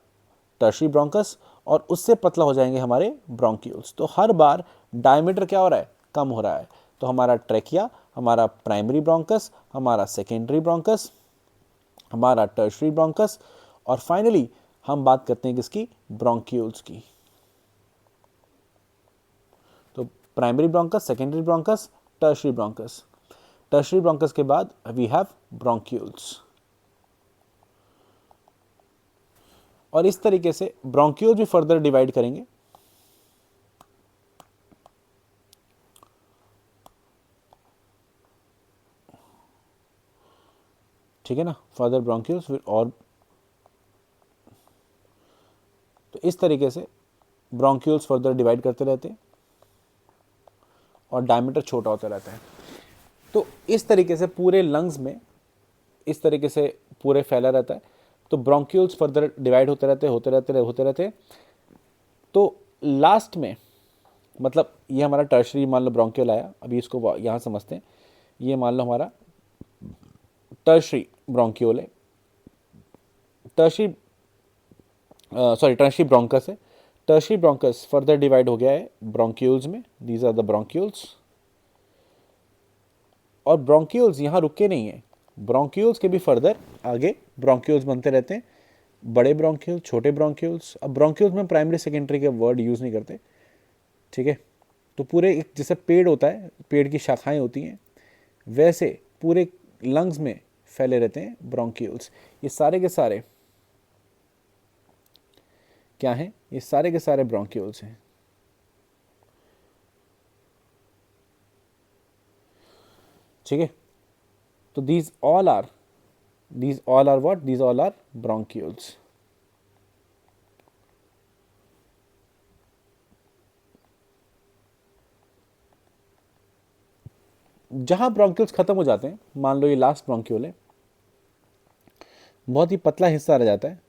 Speaker 1: टर्शरी ब्रोंकस, और उससे पतला हो जाएंगे हमारे ब्रोंक्यूल्स। तो हर बार डायमीटर क्या हो रहा है, कम हो रहा है। तो हमारा ट्रैकिया, हमारा प्राइमरी ब्रोंकस, हमारा सेकेंडरी ब्रोंकस, हमारा टर्शरी ब्रोंकस, और फाइनली हम बात करते हैं किसकी, ब्रोंक्यूल्स की। तो primary bronchus, secondary bronchus, tertiary bronchus. Tertiary bronchus के बाद वी हैव ब्रोंक्यूल्स। और इस तरीके से ब्रोंक्यूल्स भी फर्दर डिवाइड करेंगे। ठीक है ना, फर्दर ब्रोंक्यूल्स और तो इस तरीके से ब्रोंक्यूल्स फर्दर डिवाइड करते रहते हैं और डायमीटर छोटा होता रहता है। तो इस तरीके से पूरे लंग्स में इस तरीके से पूरे फैला रहता है। तो ब्रोंक्यूल्स फर्दर डिवाइड होते रहते होते रहते। तो लास्ट में मतलब ये हमारा टर्शरी मान लो ब्रोंक्यूल आया, अभी इसको यहाँ समझते हैं। ये मान लो हमारा टर्शरी ब्रोंक्यूल है, टर्शरी ब्रोंकस है। टर्शरी ब्रोंकस फर्दर डिवाइड हो गया है ब्रोंक्यूल्स में, दीज आर द ब्रोंक्यूल्स। और ब्रोंक्यूल्स यहाँ रुके नहीं है, ब्रोंक्यूल्स के भी फर्दर आगे ब्रोंक्यूल्स बनते रहते हैं, बड़े ब्रोंक्यूल्स, छोटे ब्रोंक्यूल्स। अब ब्रोंक्यूल्स में प्राइमरी सेकेंडरी के वर्ड यूज़ नहीं करते, ठीक है। तो पूरे एक जैसे पेड़ होता है, पेड़ की शाखाएं होती हैं, वैसे पूरे लंग्स में फैले रहते हैं ब्रोंक्यूल्स। ये सारे के सारे क्या हैं, ये सारे के सारे ब्रोंक्यूल्स हैं। ठीक है, तो these all are what, these all are bronchioles। जहां ब्रोंक्यूल्स खत्म हो जाते हैं, मान लो ये लास्ट ब्रोंक्यूल है, बहुत ही पतला हिस्सा रह जाता है।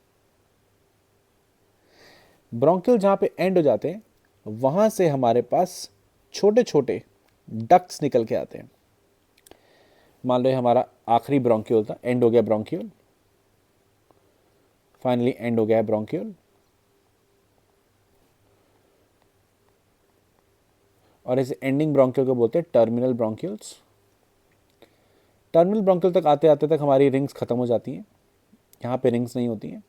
Speaker 1: ब्रोंक्यूल जहां पे एंड हो जाते हैं, वहां से हमारे पास छोटे छोटे डक्ट्स निकल के आते हैं। मान लो ये हमारा आखिरी ब्रोंक्यूल था, एंड हो गया ब्रोंक्यूल, फाइनली एंड हो गया है ब्रोंक्यूल। और इसे एंडिंग ब्रोंक्यूल को बोलते हैं टर्मिनल ब्रोंक्यूल्स। टर्मिनल ब्रोंक्यूल तक आते आते तक हमारी रिंग्स खत्म हो जाती हैं, यहाँ पे रिंग्स नहीं होती हैं।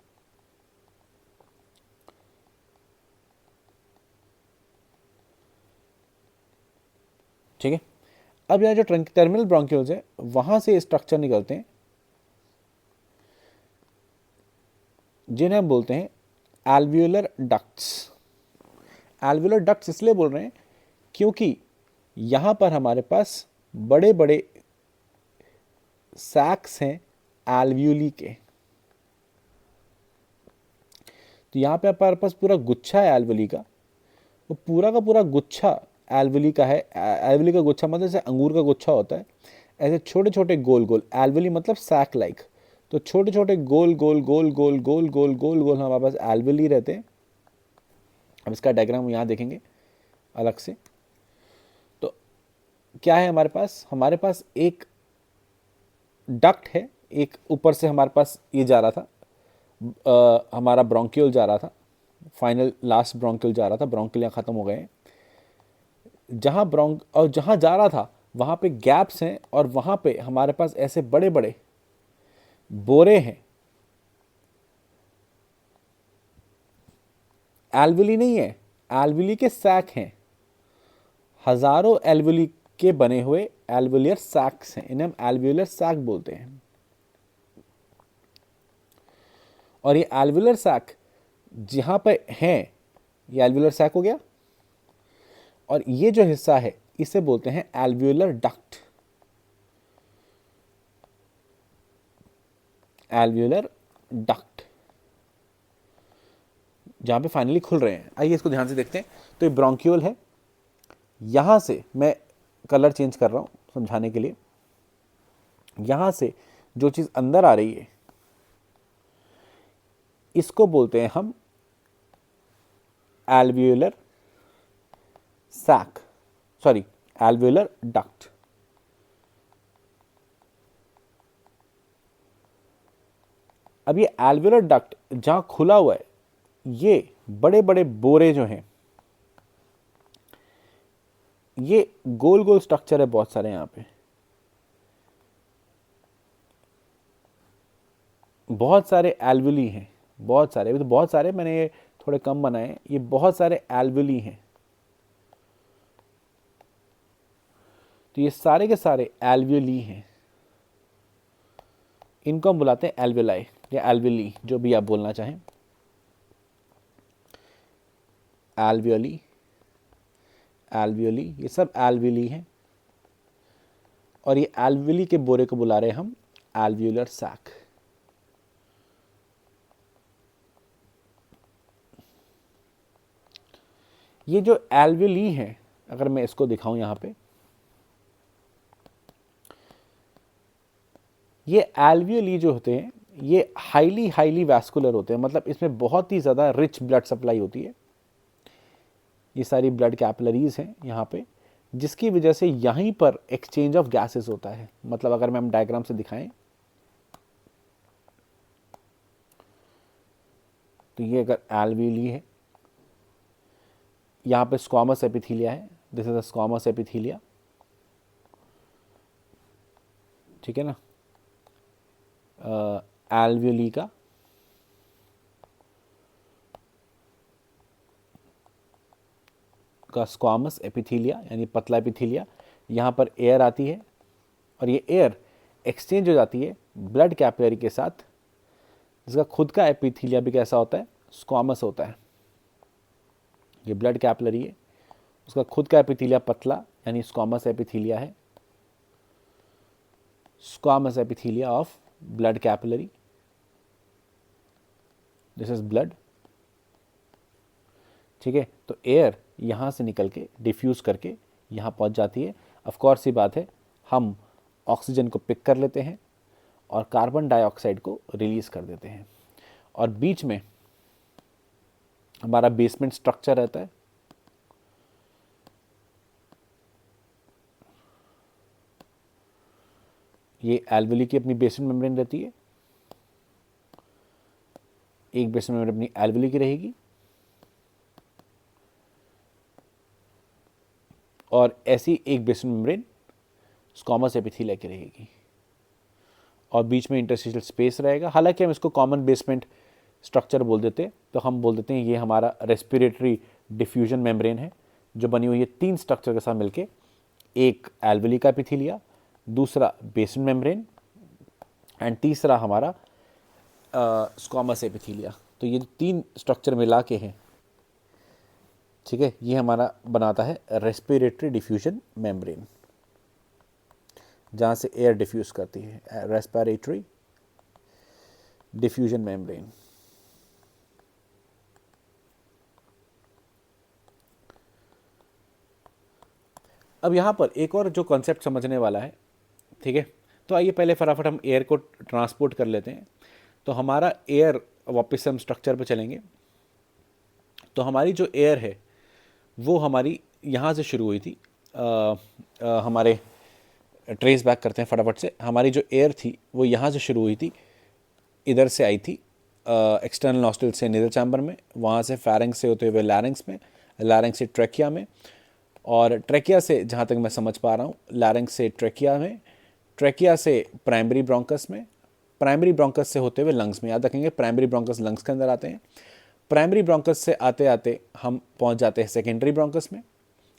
Speaker 1: ठीक है, अब यहाँ जो टर्मिनल ब्रोंक्यूल्स है, वहां से स्ट्रक्चर निकलते हैं जिन्हें हम बोलते हैं एल्वियोलर डक्ट्स। एल्वियोलर डक्ट्स इसलिए बोल रहे हैं क्योंकि यहाँ पर हमारे पास बड़े बड़े सैक्स हैं एल्वियोली के। तो यहाँ पे हमारे पास पूरा गुच्छा है एल्वियोली का, वो पूरा का पूरा गुच्छा एल्वियोली का है। एल्वियोली का गुच्छा मतलब जैसे अंगूर का गुच्छा होता है, ऐसे छोटे छोटे गोल गोल, एल्वियोली मतलब सैक लाइक। तो छोटे छोटे गोल गोल गोल गोल गोल गोल गोल गोल हमारे पास एल्वियोली रहते हैं। अब इसका डायग्राम यहाँ देखेंगे अलग से। तो क्या है हमारे पास एक डक्ट है, एक ऊपर से हमारे पास ये जा रहा था, हमारा ब्रोंक्यूल जा रहा था, फाइनल लास्ट ब्रोंक्यूल जा रहा था, ब्रोंक्यूल यहाँ ख़त्म हो गए हैं। जहाँ जा रहा था वहाँ पे गैप्स हैं, और वहाँ पे हमारे पास ऐसे बड़े बड़े बोरे हैं। एल्वियोली नहीं है, एल्वियोली के सैक हैं। हजारों एल्वुली के बने हुए एल्वुलियर सैक्स हैं, इन्हें हम एल्वुलर सैक बोलते हैं। और ये एल्वुलर सैक जहां पर है, ये एल्वुलर सैक हो गया, और ये जो हिस्सा है इसे बोलते हैं एल्वुलर डक्ट। एल्वुलर डक्ट जहां पे फाइनली खुल रहे हैं। आइए इसको ध्यान से देखते हैं। तो ये ब्रोंक्यूल है, यहां से मैं कलर चेंज कर रहा हूं समझाने के लिए। यहां से जो चीज अंदर आ रही है इसको बोलते हैं हम alveolar sac, sorry alveolar duct. अब ये एल्वुलर डक्ट जहां खुला हुआ है, ये बड़े बड़े बोरे जो हैं, ये गोल गोल स्ट्रक्चर है बहुत सारे यहां पे, बहुत एल्वुली हैं, बहुत सारे, तो बहुत सारे, मैंने ये थोड़े कम बनाए हैं, ये बहुत सारे एल्वुली हैं। तो ये सारे के सारे एल्वुली हैं, इनको हम बुलाते हैं एल्वुलाई या एल्वुली, जो भी आप बोलना चाहें। एल्वुली, एल्वुली, ये सब एल्वुली हैं, और ये एल्वुली के बोरे को बुला रहे हैं हम एल्वुलर सैक। ये जो एल्वुली हैं, अगर मैं इसको दिखाऊं यहां पे, ये एल्वुली जो होते हैं ये हाईली हाईली वैस्कुलर होते हैं, मतलब इसमें बहुत ही ज़्यादा रिच ब्लड सप्लाई होती है। ये सारी ब्लड कैपिलरीज हैं यहाँ पे, जिसकी वजह से यहीं पर एक्सचेंज ऑफ गैसेस होता है। मतलब अगर मैं हम डायग्राम से दिखाएं तो ये अगर एल्वुली है, यहाँ पे स्क्वामस एपिथीलिया है, दिस इज द स्क्वामस एपिथीलिया, ठीक है ना, एल्वुली का स्क्वामस एपिथीलिया यानी पतला एपिथीलिया, यहाँ पर एयर आती है और ये एयर एक्सचेंज हो जाती है ब्लड कैपिलरी के साथ, जिसका खुद का एपिथीलिया भी कैसा होता है, स्क्वामस होता है। ये ब्लड कैपिलरी है, उसका खुद का एपिथीलिया पतला यानी स्क्वामस एपिथीलिया है, squamous एपिथीलिया of blood capillary, this is blood, ठीक है। तो एयर यहाँ से निकल के डिफ्यूज करके यहाँ पहुँच जाती है। ऑफ कोर्स ही बात है, हम ऑक्सीजन को पिक कर लेते हैं और कार्बन डाइऑक्साइड को रिलीज कर देते हैं, और बीच में हमारा बेसमेंट स्ट्रक्चर रहता है। ये एल्वुली की अपनी बेसमेंट मेम्ब्रेन रहती है, एक बेसमेंट मेम्ब्रेन अपनी एल्वुली की रहेगी, और ऐसी एक बेसमेंट मेम्ब्रेन स्क्वामस एपिथीलिया की रहेगी, और बीच में इंटरस्टिशियल स्पेस रहेगा। हालांकि हम इसको कॉमन बेसमेंट स्ट्रक्चर बोल देते हैं, तो हम बोल देते हैं ये हमारा रेस्पिरेटरी डिफ्यूजन मेम्ब्रेन है, जो बनी हुई है तीन स्ट्रक्चर के साथ मिलके, एक एल्वुली का एपिथीलिया, दूसरा बेसमेंट मेम्ब्रेन, एंड तीसरा हमारा स्क्वामस एपिथीलिया। तो ये तीन स्ट्रक्चर मिला के हैं, ठीक है, ये हमारा बनाता है रेस्पिरेटरी डिफ्यूजन मेम्ब्रेन, जहाँ से एयर डिफ्यूज करती है, रेस्पिरेटरी डिफ्यूजन मेम्ब्रेन। अब यहाँ पर एक और जो कॉन्सेप्ट समझने वाला है, ठीक है, तो आइए पहले फटाफट हम एयर को ट्रांसपोर्ट कर लेते हैं। तो हमारा एयर, वापस हम स्ट्रक्चर पे चलेंगे, तो हमारी जो एयर है वो हमारी यहाँ से शुरू हुई थी, हमारे ट्रेस बैक करते हैं फटाफट से। हमारी जो एयर थी वो यहाँ से शुरू हुई थी, इधर से आई थी एक्सटर्नल नॉस्ट्रिल से नेजल चैम्बर में, वहाँ से फेरिंक्स से होते हुए लैरिंक्स में, लैरिंक्स से ट्रैकिया में, और ट्रैकिया से जहाँ तक मैं समझ पा रहा हूँ लैरिंक्स से ट्रैकिया में, ट्रैकिया से प्राइमरी ब्रोंकस में, प्राइमरी ब्रोंकस से होते हुए लंग्स में। याद रखेंगे प्राइमरी ब्रोंकस लंग्स के अंदर आते हैं, प्राइमरी ब्रोंकस से आते आते हम पहुँच जाते हैं सेकेंडरी ब्रोंकस में,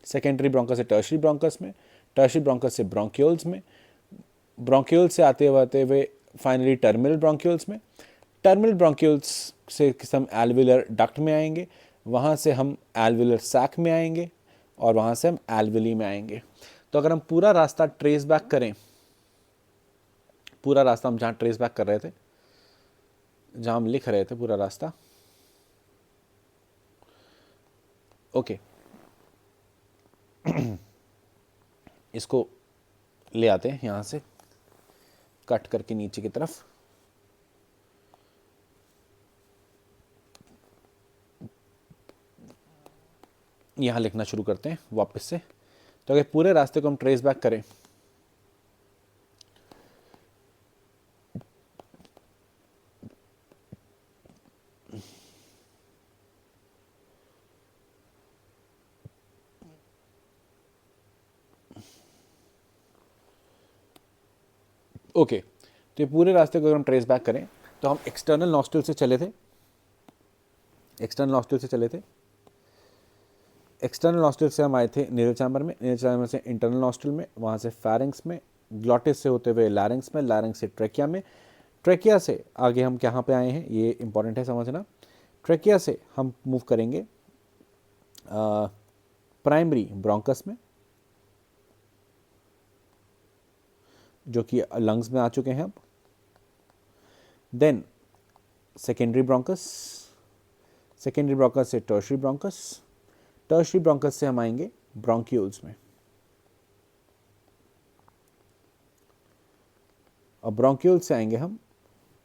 Speaker 1: सेकेंडरी ब्रोंकस से टर्शरी ब्रोंकस में, टर्शरी ब्रोंकस से ब्रोंक्यूल्स में, ब्रोंक्यूल्स से आते हुए फाइनली टर्मिनल ब्रोंक्यूल्स में, टर्मिनल ब्रोंक्यूल्स से हम एल्विलर डक्ट में आएंगे, वहाँ से हम एल्विलर सैक में आएंगे और वहाँ से हम एल्विली में आएंगे। तो अगर हम पूरा रास्ता ट्रेस बैक करें, पूरा रास्ता हम जहाँ ट्रेस बैक कर रहे थे, जहाँ हम लिख रहे थे पूरा रास्ता, ओके इसको ले आते हैं यहाँ से कट करके नीचे की तरफ। यहाँ लिखना शुरू करते हैं वापस से। तो अगर पूरे रास्ते को हम ट्रेस बैक करें, ओके तो ये पूरे रास्ते को अगर हम ट्रेस बैक करें तो हम एक्सटर्नल नॉस्ट्रिल से चले थे, एक्सटर्नल नॉस्ट्रिल से चले थे, एक्सटर्नल नॉस्ट्रिल से हम आए थे नेजल चैम्बर में, नेजल चैम्बर से इंटरनल नॉस्ट्रिल में, वहाँ से फैरिंग्स में, ग्लॉटिस से होते हुए लैरिंग्स में, लैरिंग्स से ट्रेकिया में, ट्रेकिया से आगे हम कहाँ पे आए हैं ये इंपॉर्टेंट है समझना। ट्रेकिया से हम मूव करेंगे प्राइमरी ब्रोंकस में, जो कि लंग्स में आ चुके हैं अब। Then secondary bronchus, secondary bronchus से टर्शरी ब्रोंकस, टर्शरी ब्रोंकस से हम आएंगे ब्रोंक्यूल्स में, और ब्रोंक्यूल्स से आएंगे हम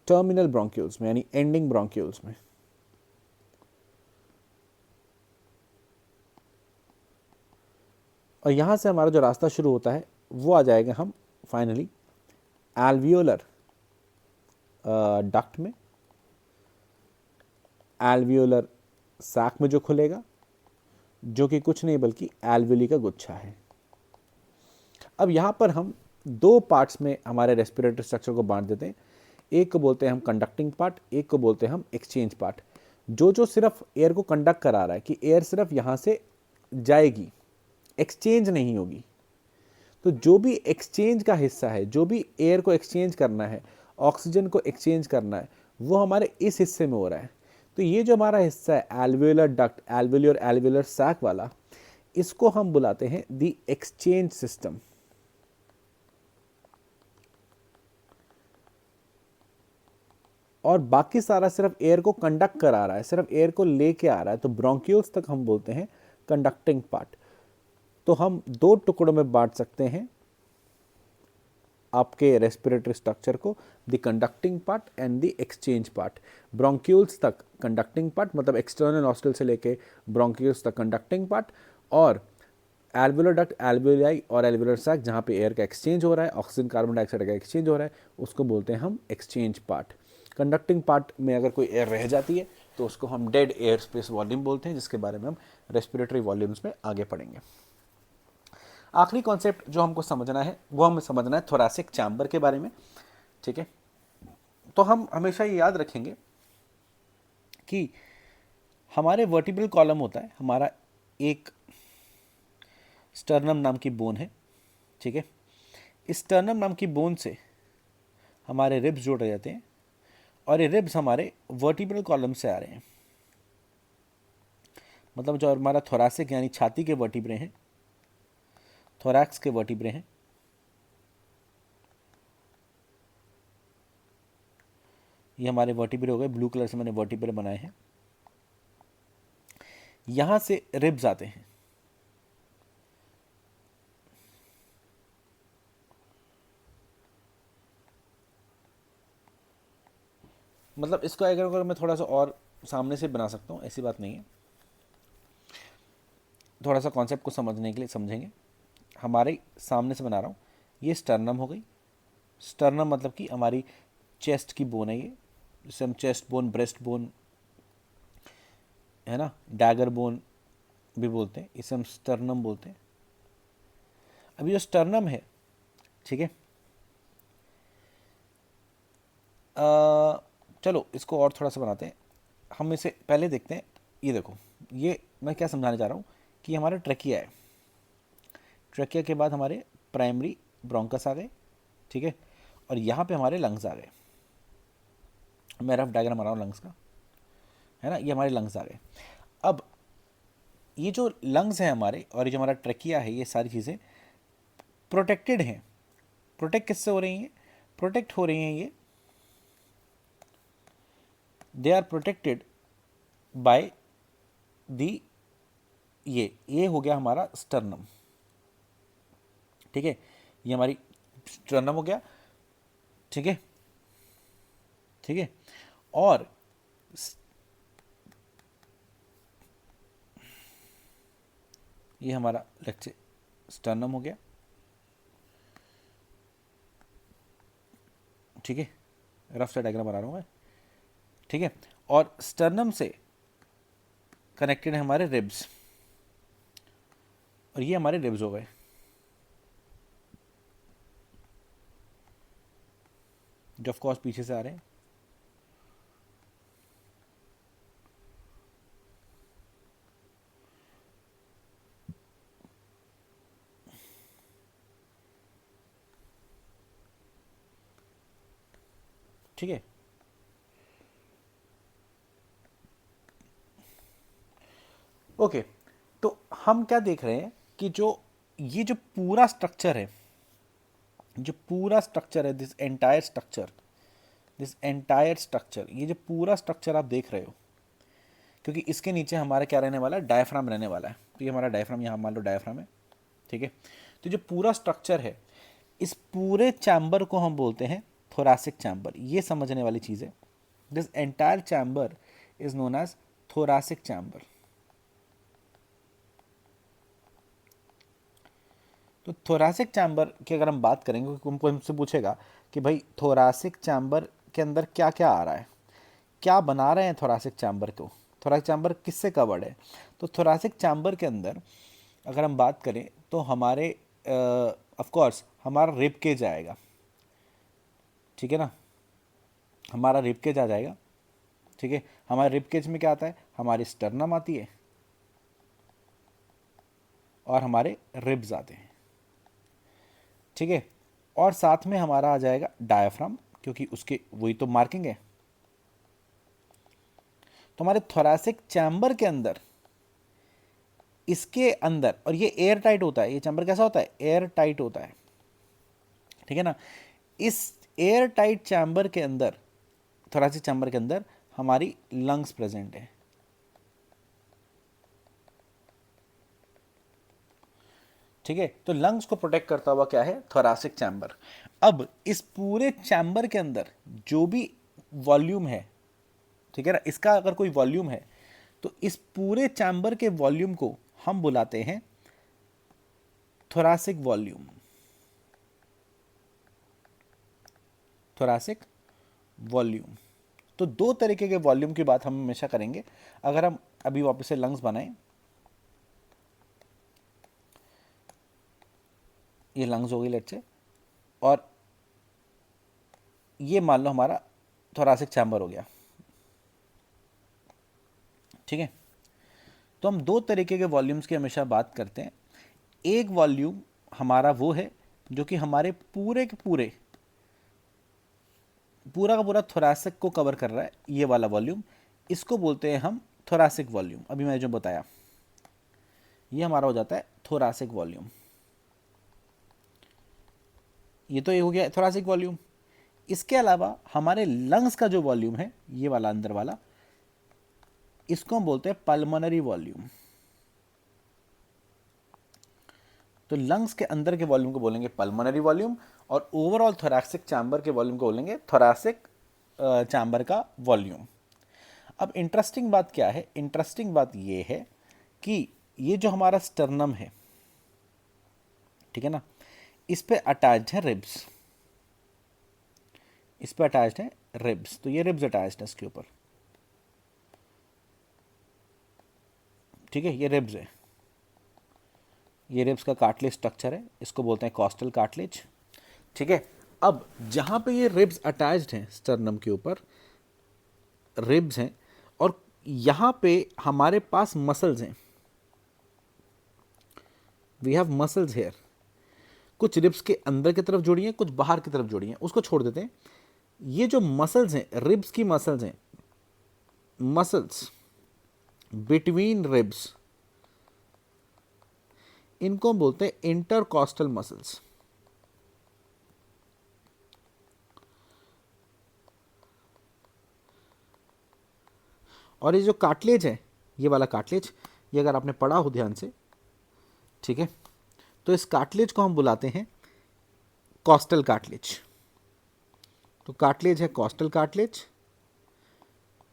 Speaker 1: टर्मिनल ब्रोंक्यूल्स में, यानी एंडिंग ब्रोंक्यूल्स में। और यहाँ से हमारा जो रास्ता शुरू होता है वो आ जाएगा हम फाइनली एल्वियोलर डक्ट में, एल्वियोलर सैक में जो खुलेगा, जो कि कुछ नहीं बल्कि एल्वियोली का गुच्छा है। अब यहाँ पर हम दो पार्ट्स में हमारे रेस्पिरेटरी स्ट्रक्चर को बांट देते हैं, एक को बोलते हैं हम कंडक्टिंग पार्ट, एक को बोलते हैं हम एक्सचेंज पार्ट। जो सिर्फ एयर को कंडक्ट करा रहा है कि एयर सिर्फ यहाँ से जाएगी, एक्सचेंज नहीं होगी। तो जो भी एक्सचेंज का हिस्सा है, जो भी एयर को एक्सचेंज करना है, ऑक्सीजन को एक्सचेंज करना है, वो हमारे इस हिस्से में हो रहा है। तो ये जो हमारा हिस्सा है alveolar duct, alveolar alveolar sac वाला, इसको हम बुलाते हैं द एक्सचेंज सिस्टम। और बाकी सारा सिर्फ एयर को कंडक्ट करा रहा है, सिर्फ एयर को लेके आ रहा है, तो ब्रोंक्यूल्स तक हम बोलते हैं कंडक्टिंग पार्ट। तो हम दो टुकड़ों में बांट सकते हैं आपके रेस्पिरेटरी स्ट्रक्चर को, the conducting part and the exchange part. Bronchioles तक कंडक्टिंग पार्ट, मतलब एक्सटर्नल नॉस्ट्रिल से लेके ब्रोंक्यूल्स तक कंडक्टिंग पार्ट, और एल्वियोलर डक्ट, एल्वियोलाई और एल्वियोलर सैक जहाँ पे एयर का एक्सचेंज हो रहा है, ऑक्सीजन कार्बन डाइऑक्साइड का एक्सचेंज हो रहा है, उसको बोलते हैं हम एक्सचेंज पार्ट। कंडक्टिंग पार्ट में अगर कोई एयर रह जाती है तो उसको हम डेड एयर स्पेस वॉल्यूम बोलते हैं, जिसके बारे में हम रेस्पिरेटरी वॉल्यूम्स में आगे पढ़ेंगे। आखिरी कॉन्सेप्ट जो हमको समझना है वो हमें समझना है थोरैसिक चैम्बर के बारे में, ठीक है। तो हम हमेशा ये याद रखेंगे कि हमारे वर्टिब्रल कॉलम होता है, हमारा एक स्टर्नम नाम की बोन है, ठीक है। इस स्टर्नम नाम की बोन से हमारे रिब्स जोड़े जाते हैं, और ये रिब्स हमारे वर्टिब्रल कॉलम से आ रहे हैं। मतलब जो हमारा थोरैसिक यानी छाती के वर्टिब्रे हैं, थोरैक्स के वर्टिब्रे हैं, ये हमारे वर्टिब्रे हो गए, ब्लू कलर से मैंने वर्टिब्रे बनाए हैं। यहां से रिब्स आते हैं, मतलब इसको अगर मैं थोड़ा सा और सामने से बना सकता हूँ, ऐसी बात नहीं है, थोड़ा सा कॉन्सेप्ट को समझने के लिए समझेंगे। हमारे सामने से बना रहा हूँ, ये स्टर्नम हो गई। स्टर्नम मतलब कि हमारी चेस्ट की बोन है ये, जिसे हम चेस्ट बोन, ब्रेस्ट बोन है ना, डैगर बोन भी बोलते हैं, इसे हम स्टर्नम बोलते हैं। अभी जो स्टर्नम है, ठीक है, चलो इसको और थोड़ा सा बनाते हैं। हम इसे पहले देखते हैं, ये देखो, ये मैं क्या समझाने जा रहा हूँ कि हमारा ट्रेकिया है, ट्रकिया के बाद हमारे प्राइमरी ब्रोंकस आ गए, ठीक है, और यहाँ पे हमारे लंग्स आ गए। मैं रफ डायग्राम बना रहा हूँ लंग्स का, है ना, ये हमारे लंग्स आ गए। अब ये जो लंग्स हैं हमारे और ये जो हमारा ट्रकिया है, ये सारी चीज़ें प्रोटेक्टेड हैं। प्रोटेक्ट किससे हो रही हैं? प्रोटेक्ट हो रही हैं ये, they are protected by the, ये हो गया हमारा स्टर्नम, ठीक है, ये हमारी स्टर्नम हो गया, ठीक है, ठीक है, और ये हमारा लेट्स से स्टर्नम हो गया, ठीक है, रफ सा डायग्राम बना रहा हूँ मैं, ठीक है, और स्टर्नम से कनेक्टेड है हमारे रिब्स, और ये हमारे रिब्स हो गए, जो ऑफ कोर्स पीछे से आ रहे हैं, ठीक है। ओके, तो हम क्या देख रहे हैं कि जो ये जो पूरा स्ट्रक्चर है, जो पूरा स्ट्रक्चर है, this entire structure, this entire structure, ये जो पूरा स्ट्रक्चर आप देख रहे हो, क्योंकि इसके नीचे हमारा क्या रहने वाला है? डायफ्राम रहने वाला है। तो ये हमारा डायफ्राम, यहाँ मान लो डायफ्राम है, ठीक है। तो जो पूरा स्ट्रक्चर है, इस पूरे चैम्बर को हम बोलते हैं थोरासिक चैम्बर। ये समझने वाली चीज़ है। This entire chamber is known as thoracic chamber. तो थोरासिक चैम्बर की अगर हम बात करेंगे, कोई हमसे पूछेगा कि भाई थोरासिक चैम्बर के अंदर क्या क्या आ रहा है, क्या बना रहे हैं थोरासिक चैम्बर को, थोरासिक चैम्बर किससे कवर्ड है? तो थोरासिक चैम्बर के अंदर अगर हम बात करें तो हमारे ऑफ कोर्स हमारा रिब केज आएगा, ठीक है ना, हमारा रिब केज आ जाएगा, ठीक है। हमारे रिब केज में क्या आता है? हमारी स्टर्नम आती है और हमारे रिब्स आते हैं, ठीक है। और साथ में हमारा आ जाएगा डायफ्राम, क्योंकि उसके वही तो मार्किंग है। तो हमारे थोरासिक चैम्बर के अंदर, इसके अंदर, और ये एयर टाइट होता है, ये चैम्बर कैसा होता है? एयर टाइट होता है, ठीक है ना। इस एयर टाइट चैम्बर के अंदर, थोरासिक चैम्बर के अंदर हमारी लंग्स प्रेजेंट है, ठीक है। तो लंग्स को प्रोटेक्ट करता हुआ क्या है? Thoracic chamber. अब इस पूरे चैम्बर के अंदर जो भी वॉल्यूम है, ठीक है ना, इसका अगर कोई वॉल्यूम है तो इस पूरे चैम्बर के वॉल्यूम को हम बुलाते हैं थोरासिक वॉल्यूम। Thoracic volume. तो दो तरीके के वॉल्यूम की बात हम हमेशा करेंगे। अगर हम अभी वापस से लंग्स बनाएं, ये लंग्स हो गई लेट्स से, और ये मान लो हमारा थोरासिक चैम्बर हो गया, ठीक है। तो हम दो तरीके के वॉल्यूम्स की हमेशा बात करते हैं। एक वॉल्यूम हमारा वो है जो कि हमारे पूरे के पूरे, पूरा का पूरा थोरासिक को कवर कर रहा है, ये वाला वॉल्यूम, इसको बोलते हैं हम थोरासिक वॉल्यूम। अभी मैंने जो बताया, ये हमारा हो जाता है थोरासिक वॉल्यूम। ये तो ये हो गया थोरासिक वॉल्यूम। इसके अलावा हमारे लंग्स का जो वॉल्यूम है, ये वाला अंदर वाला, इसको हम बोलते हैं पल्मोनरी वॉल्यूम। तो लंग्स के अंदर के वॉल्यूम को बोलेंगे पल्मोनरी वॉल्यूम, और ओवरऑल थोरैसिक चैम्बर के वॉल्यूम को बोलेंगे थोरैसिक चैम्बर का वॉल्यूम। अब इंटरेस्टिंग बात क्या है? इंटरेस्टिंग बात ये है कि ये जो हमारा स्टर्नम है, ठीक है ना, इस पे अटैच्ड है रिब्स, इस पे अटैच्ड है रिब्स। तो ये रिब्स अटैच्ड है इसके ऊपर, ठीक है, ये रिब्स है, ये रिब्स का कार्टिलेज स्ट्रक्चर है, इसको बोलते हैं कॉस्टल कार्टिलेज, ठीक है। अब जहाँ पे ये रिब्स अटैच्ड हैं स्टर्नम के ऊपर, रिब्स हैं, और यहाँ पे हमारे पास मसल्स हैं, वी हैव मसल्स हेयर, कुछ रिब्स के अंदर की तरफ जुड़ी हैं, कुछ बाहर की तरफ जुड़ी हैं, उसको छोड़ देते हैं। ये जो मसल्स हैं, रिब्स की मसल्स हैं, मसल्स बिटवीन रिब्स, इनको बोलते हैं इंटरकॉस्टल मसल्स। और ये जो कार्टिलेज है, ये वाला कार्टिलेज, ये अगर आपने पढ़ा हो ध्यान से, ठीक है, तो इस कार्टिलेज को हम बुलाते हैं कॉस्टल कार्टिलेज। तो कार्टिलेज है कॉस्टल कार्टिलेज,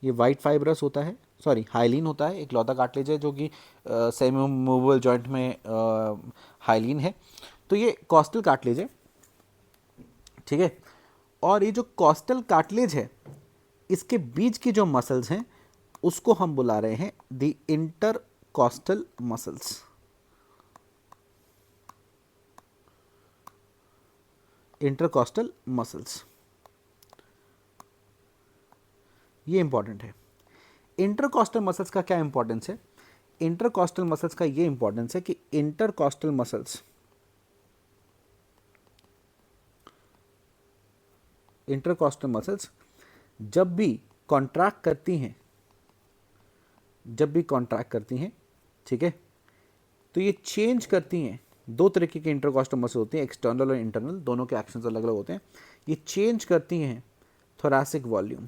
Speaker 1: ये वाइट फाइब्रस होता है, सॉरी हाइलिन होता है, इकलौता कार्टिलेज है जो कि सेमी मूवेबल जॉइंट में हाइलिन है। तो ये कॉस्टल कार्टिलेज है, ठीक है। और ये जो कॉस्टल कार्टिलेज है, इसके बीच की जो मसल्स हैं उसको हम बुला रहे हैं the intercostal muscles. Intercostal muscles, ये इंपॉर्टेंट है। इंटरकॉस्टल मसल्स का क्या इंपॉर्टेंस है? इंटरकॉस्टल मसल्स का ये इंपॉर्टेंस है कि इंटरकॉस्टल मसल्स, इंटरकॉस्टल मसल्स जब भी कॉन्ट्रैक्ट करती हैं, जब भी कॉन्ट्रैक्ट करती हैं, ठीक है, तो ये चेंज करती हैं। दो तरीके के इंटरकॉस्टल मसल होते हैं, एक्सटर्नल और इंटरनल, दोनों के एक्शंस अलग अलग होते हैं। ये चेंज करती हैं थोरैसिक वॉल्यूम।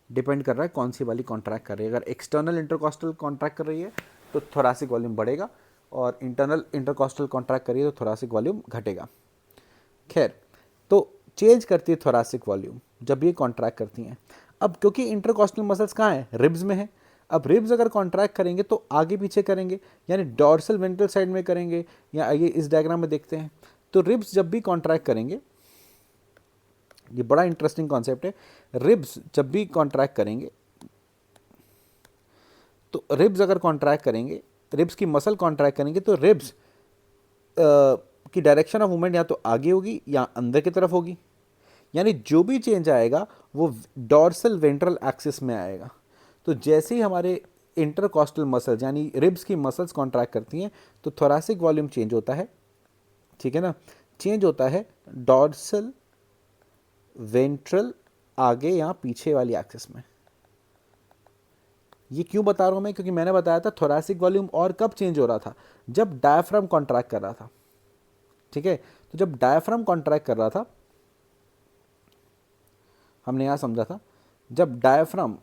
Speaker 1: डिपेंड कर रहा है कौन सी वाली कॉन्ट्रैक्ट कर रही है। अगर एक्सटर्नल इंटरकॉस्टल कॉन्ट्रैक्ट कर रही है तो थोरैसिक वॉल्यूम बढ़ेगा, और इंटरनल इंटरकॉस्टल कॉन्ट्रैक्ट कर रही है तो थोरैसिक वॉल्यूम घटेगा। खैर, तो चेंज करती है थोरैसिक वॉल्यूम जब ये कॉन्ट्रैक्ट करती हैं। अब क्योंकि इंटरकॉस्टल मसल्स कहाँ हैं? रिब्स में है। अब रिब्स अगर कॉन्ट्रैक्ट करेंगे तो आगे पीछे करेंगे, यानी डॉर्सल वेंट्रल साइड में करेंगे, या आइए इस डायग्राम में देखते हैं। तो रिब्स जब भी कॉन्ट्रैक्ट करेंगे, ये बड़ा इंटरेस्टिंग कॉन्सेप्ट है, रिब्स जब भी कॉन्ट्रैक्ट करेंगे, तो रिब्स अगर कॉन्ट्रैक्ट करेंगे, रिब्स की मसल कॉन्ट्रैक्ट करेंगे, तो रिब्स की डायरेक्शन ऑफ मूवमेंट या तो आगे होगी या अंदर की तरफ होगी, यानी जो भी चेंज आएगा वो डॉर्सल वेंट्रल एक्सिस में आएगा। तो जैसे ही हमारे इंटरकॉस्टल मसल्स यानी रिब्स की मसल्स कॉन्ट्रैक्ट करती हैं तो थोरैसिक वॉल्यूम चेंज होता है, ठीक है ना, चेंज होता है डॉर्सल वेंट्रल आगे या पीछे वाली एक्सिस में। ये क्यों बता रहा हूं मैं? क्योंकि मैंने बताया था थोरैसिक वॉल्यूम और कब चेंज हो रहा था? जब डायफ्राम कॉन्ट्रैक्ट कर रहा था, ठीक है। तो जब डायफ्राम कॉन्ट्रैक्ट कर रहा था, हमने यहां समझा था, जब डायफ्राम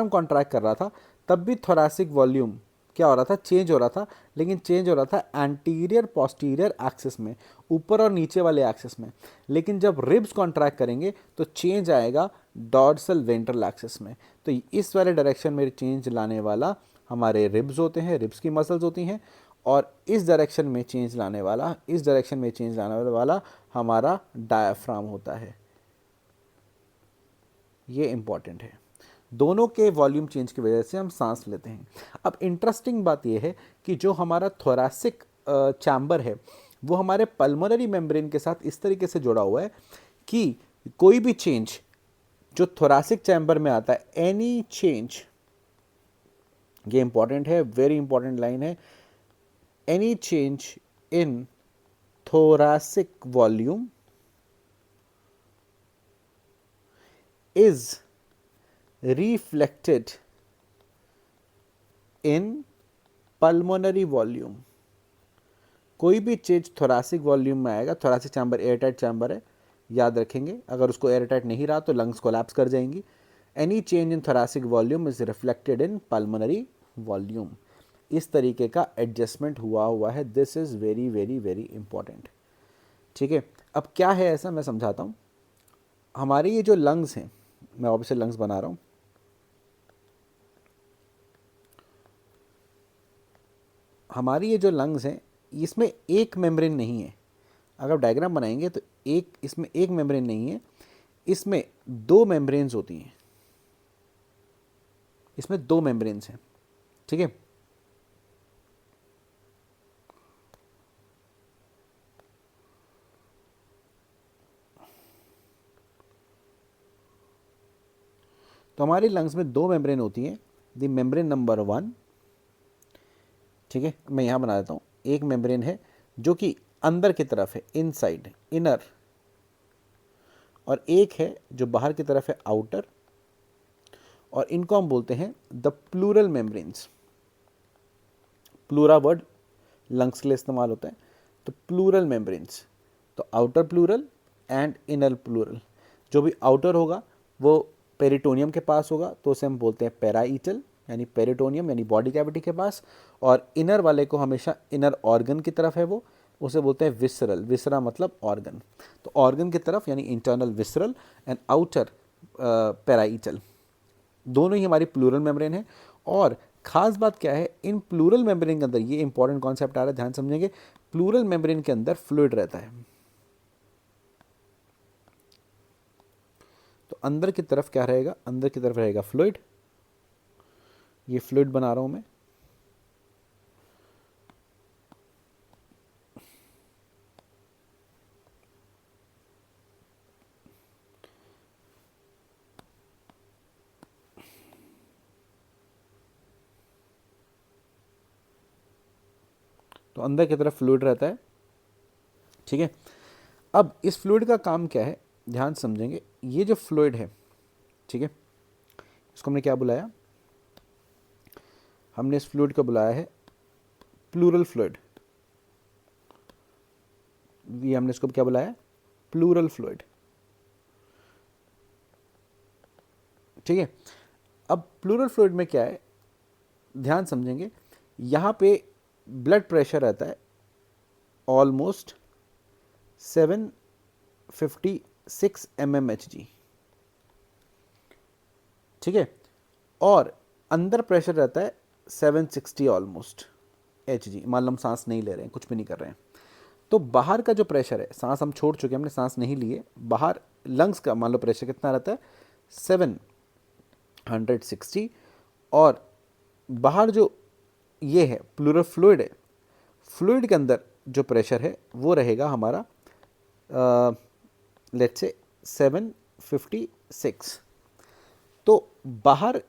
Speaker 1: कॉन्ट्रैक्ट कर रहा था तब भी थोरैसिक वॉल्यूम क्या हो रहा था? चेंज हो रहा था, लेकिन चेंज हो रहा था एंटीरियर पोस्टीरियर एक्सिस में, ऊपर और नीचे वाले एक्सिस में। लेकिन जब रिब्स कॉन्ट्रैक्ट करेंगे तो चेंज आएगा डॉर्सल वेंट्रल एक्सिस में। तो इस वाले डायरेक्शन में चेंज लाने वाला हमारे रिब्स होते हैं, रिब्स की मसल्स होती हैं, और इस डायरेक्शन में चेंज लाने वाला, इस डायरेक्शन में चेंज लाने वाला हमारा डायफ्राम होता है। ये इंपॉर्टेंट है। दोनों के वॉल्यूम चेंज की वजह से हम सांस लेते हैं। अब इंटरेस्टिंग बात यह है कि जो हमारा थोरैसिक चैम्बर है वो हमारे पल्मोनरी मेम्ब्रेन के साथ इस तरीके से जुड़ा हुआ है कि कोई भी चेंज जो थोरैसिक चैम्बर में आता है, एनी चेंज, ये इंपॉर्टेंट है, वेरी इंपॉर्टेंट लाइन है, any change in thoracic volume is reflected in pulmonary volume। कोई भी चीज थोरैसिक वॉल्यूम में आएगा, थोरैसिक चैम्बर एयरटाइट चैम्बर है, याद रखेंगे, अगर उसको एयरटाइट नहीं रहा तो लंग्स कोलैप्स कर जाएंगी। Any change in thoracic volume is reflected in pulmonary volume. इस तरीके का एडजस्टमेंट हुआ है। This is very very very important, ठीक है। अब क्या है ऐसा, मैं समझाता हूँ। हमारे ये जो लंग्स हैं, मैं वापस से लंग्स बना रहा हूँ, हमारी ये जो लंग्स हैं इसमें एक मेम्ब्रेन नहीं है। अगर डायग्राम बनाएंगे तो इसमें एक मेम्ब्रेन नहीं है, इसमें दो मेम्ब्रेन्स होती हैं, इसमें दो मेम्ब्रेन्स हैं, ठीक है। तो हमारी लंग्स में दो मेम्ब्रेन होती हैं, द मेम्ब्रेन नंबर 1 ठीक है, मैं यहाँ बना देता हूँ। एक मेम्ब्रेन है जो कि अंदर की तरफ है, इनसाइड, इनर, और एक है जो बाहर की तरफ है, आउटर, और इनको हम बोलते हैं the pleural membranes. Pleura word lungs के लिए इस्तेमाल होता है, तो प्लूरल मेम्ब्रेन्स, तो outer pleural and inner pleural. जो भी आउटर होगा वो पेरिटोनियम के पास होगा, तो उसे हम बोलते हैं पेराइटल, यानी पेरिटोनियम यानी बॉडी कैविटी के पास, और इनर वाले को हमेशा इनर ऑर्गन की तरफ है वो, उसे बोलते हैं विसरल, विसरा मतलब ऑर्गन, तो ऑर्गन की तरफ यानी internal visceral and outer parietal. दोनों ही हमारी प्लूरल मेम्ब्रेन है। और खास बात क्या है, इन प्लूरल मेम्ब्रेन के अंदर, ये इंपॉर्टेंट कॉन्सेप्ट आ रहा है, ध्यान समझेंगे, प्लूरल मेम्ब्रेन के अंदर फ्लूइड रहता है। तो अंदर की तरफ क्या रहेगा, अंदर की तरफ रहेगा फ्लूइड। ये फ्लूइड बना रहा हूं मैं, तो अंदर की तरफ फ्लूइड रहता है। ठीक है, अब इस फ्लूइड का काम क्या है, ध्यान समझेंगे। ये जो फ्लूइड है, ठीक है, इसको हमने क्या बुलाया, हमने इस फ्लूइड को बुलाया है प्लूरल फ्लूइड। ये हमने इसको क्या बुलाया, प्लूरल फ्लूइड। ठीक है, अब प्लूरल फ्लूइड में क्या है, ध्यान समझेंगे, यहाँ पे ब्लड प्रेशर रहता है ऑलमोस्ट 756 mmHg। ठीक है, और अंदर प्रेशर रहता है 760 ऑलमोस्ट Hg। मान लो हम सांस नहीं ले रहे हैं, कुछ भी नहीं कर रहे हैं, तो बाहर का जो प्रेशर है, सांस हम छोड़ चुके हैं, हमने सांस नहीं लिए, बाहर लंग्स का मान लो प्रेशर कितना रहता है 760, और बाहर जो ये है प्लूरल फ्लूइड है, फ्लूइड के अंदर जो प्रेशर है वो रहेगा हमारा लेट्स से 756। तो बाहर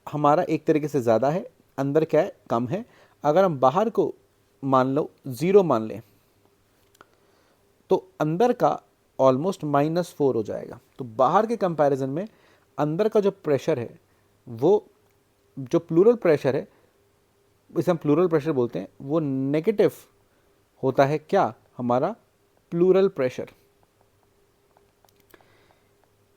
Speaker 1: हमारा एक तरीके से ज़्यादा है, अंदर क्या है, कम है। अगर हम बाहर को मान लो 0 मान लें, तो अंदर का ऑलमोस्ट -4 हो जाएगा। तो बाहर के कंपैरिजन में अंदर का जो प्रेशर है, वो जो प्लूरल प्रेशर है, इसे हम प्लूरल प्रेशर बोलते हैं, वो नेगेटिव होता है। क्या, हमारा प्लूरल प्रेशर।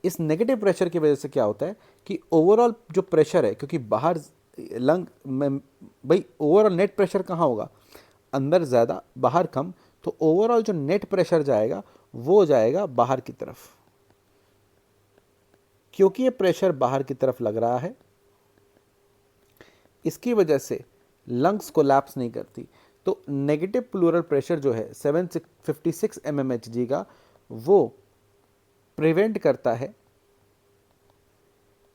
Speaker 1: इस नेगेटिव प्रेशर की वजह से क्या होता है कि ओवरऑल जो प्रेशर है, क्योंकि बाहर लंग में भाई ओवरऑल नेट प्रेशर कहाँ होगा, अंदर ज़्यादा बाहर कम, तो ओवरऑल जो नेट प्रेशर जाएगा वो जाएगा बाहर की तरफ। क्योंकि ये प्रेशर बाहर की तरफ लग रहा है, इसकी वजह से लंग्स कोलैप्स नहीं करती। तो नेगेटिव प्लूरल प्रेशर जो है 756 mmHg का, वो प्रिवेंट करता है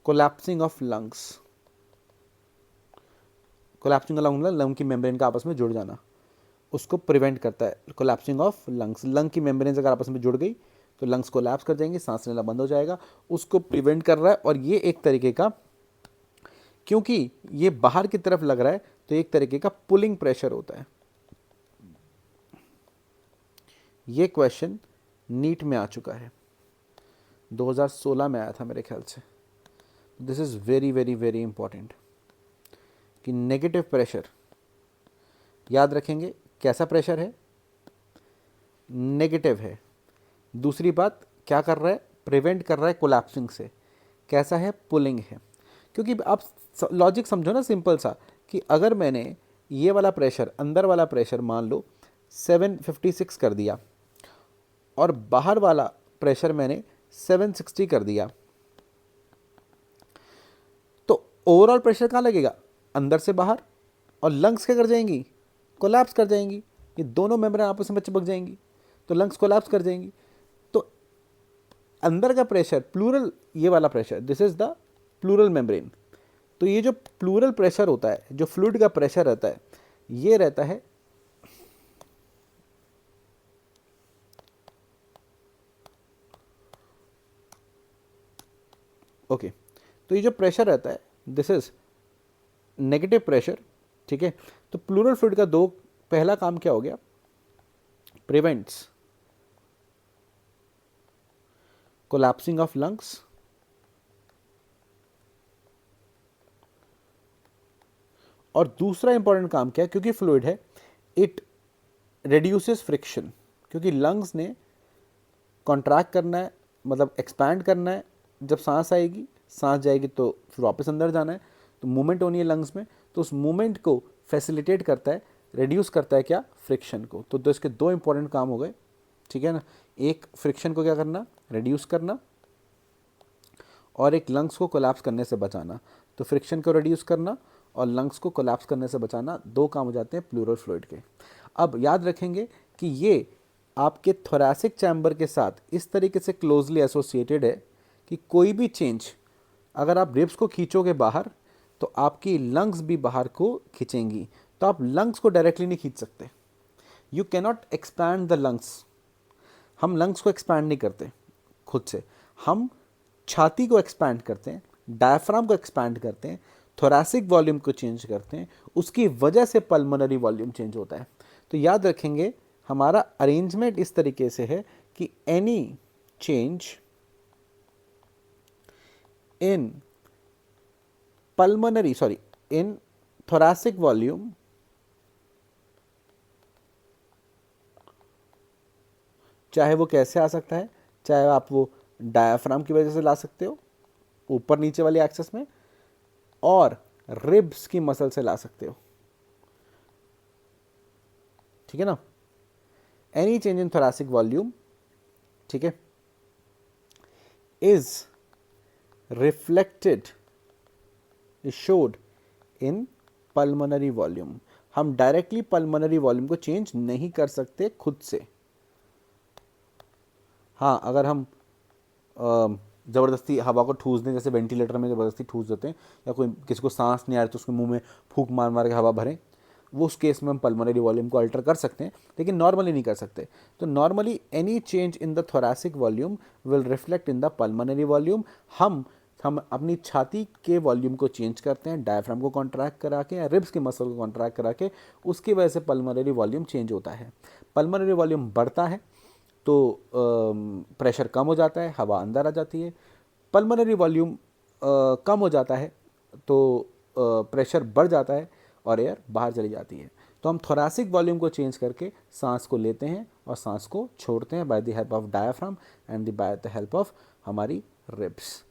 Speaker 1: collapsing of lungs. Collapsing lung मतलब लंग की मेम्ब्रेन का आपस में जुड़ जाना, उसको प्रिवेंट करता है। कोलैप्सिंग ऑफ लंग्स, लंग की मेम्ब्रेन अगर आपस में जुड़ गई तो लंग्स कोलैप्स कर जाएंगे, सांस लेना बंद हो जाएगा, उसको प्रिवेंट कर रहा है। और ये एक तरीके का, क्योंकि ये बाहर की तरफ लग रहा है, तो एक तरीके का पुलिंग प्रेशर होता है। ये क्वेश्चन नीट में आ चुका है, 2016 में आया था मेरे ख्याल से। This is very very very important कि नेगेटिव प्रेशर याद रखेंगे। कैसा प्रेशर है, नेगेटिव है। दूसरी बात क्या कर रहा है, प्रिवेंट कर रहा है कोलैप्सिंग से। कैसा है, पुलिंग है। क्योंकि आप लॉजिक समझो ना, सिंपल सा, कि अगर मैंने ये वाला प्रेशर, अंदर वाला प्रेशर मान लो 756 कर दिया, और बाहर वाला प्रेशर मैंने 760 कर दिया, तो ओवरऑल प्रेशर कहाँ लगेगा, अंदर से बाहर। और लंग्स क्या कर जाएंगी, कोलैप्स कर जाएंगी। ये दोनों मेम्ब्रेन आपस में चिपक जाएंगी, तो लंग्स कोलैप्स कर जाएंगी। तो अंदर का प्रेशर प्लूरल, ये वाला pressure, this is the pleural membrane. तो ये जो प्लूरल प्रेशर होता है, जो फ्लूइड का प्रेशर रहता है, ये रहता है ओके। तो ये जो प्रेशर रहता है, दिस इज नेगेटिव प्रेशर ठीक है। तो प्लूरल फ्लूइड का दो पहला काम क्या हो गया, प्रिवेंट्स कोलैप्सिंग ऑफ लंग्स, और दूसरा इंपॉर्टेंट काम क्या है, क्योंकि फ्लूइड है, इट रिड्यूसेस फ्रिक्शन, क्योंकि लंग्स ने कॉन्ट्रैक्ट करना है, मतलब एक्सपैंड करना है, जब सांस आएगी सांस जाएगी तो फिर वापस अंदर जाना है, तो मूवमेंट होनी है लंग्स में, तो उस मूवमेंट को फैसिलिटेट करता है, रिड्यूस करता है क्या, फ्रिक्शन को। तो इसके दो इंपॉर्टेंट काम हो गए, ठीक है ना, एक फ्रिक्शन को क्या करना, रिड्यूस करना, और एक लंग्स को कोलैप्स करने से बचाना। तो फ्रिक्शन को रिड्यूस करना और लंग्स को कोलैप्स करने से बचाना, दो काम हो जाते हैं प्लूरल फ्लूइड के। अब याद रखेंगे कि ये आपके थोरैसिक चैम्बर के साथ इस तरीके से क्लोजली एसोसिएटेड है कि कोई भी चेंज, अगर आप रिब्स को खींचोगे बाहर तो आपकी लंग्स भी बाहर को खींचेंगी। तो आप लंग्स को डायरेक्टली नहीं खींच सकते, you cannot expand the lungs. हम लंग्स को एक्सपैंड नहीं करते खुद से, हम छाती को एक्सपैंड करते हैं, डायफ्राम को एक्सपैंड करते हैं, थोरैसिक वॉल्यूम को चेंज करते हैं, उसकी वजह से पल्मोनरी वॉल्यूम चेंज होता है। तो याद रखेंगे हमारा अरेंजमेंट इस तरीके से है कि any change in pulmonary in thoracic volume चाहे वो कैसे आ सकता है, चाहे आप वो डायफ्राम की वजह से ला सकते हो ऊपर नीचे वाली एक्सेस में, और रिब्स की मसल से ला सकते हो, ठीक है ना। Any change in thoracic volume, ठीक है, is reflected, is showed in pulmonary volume. हम डायरेक्टली पल्मोनरी वॉल्यूम को चेंज नहीं कर सकते खुद से। हाँ, अगर हम ज़बरदस्ती हवा को ठूस दें, जैसे वेंटिलेटर में ज़बरदस्ती ठूस देते हैं, या कोई किसी को सांस नहीं आ रही तो उसके मुंह में फूंक मार मार के हवा भरें, वो उस केस में हम पल्मोनरी वॉल्यूम को अल्टर कर सकते हैं, लेकिन नॉर्मली नहीं कर सकते। तो normally any change in the thoracic volume will reflect in the pulmonary volume. हम अपनी छाती के वॉल्यूम को चेंज करते हैं, डायफ्राम को कॉन्ट्रैक्ट करा के या रिब्स की मसल को कॉन्ट्रैक्ट करा के, उसकी वजह से पल्मोनरी वॉल्यूम चेंज होता है। पल्मोनरी वॉल्यूम बढ़ता है तो प्रेशर कम हो जाता है, हवा अंदर आ जाती है। पल्मोनरी वॉल्यूम कम हो जाता है तो प्रेशर बढ़ जाता है और एयर बाहर चली जाती है। तो हम थोरैसिक वॉल्यूम को चेंज करके सांस को लेते हैं और सांस को छोड़ते हैं by the help of diaphragm and by the help of हमारी रिब्स।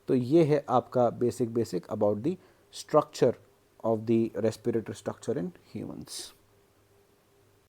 Speaker 1: तो ये है आपका basic about the structure of the respiratory structure in humans.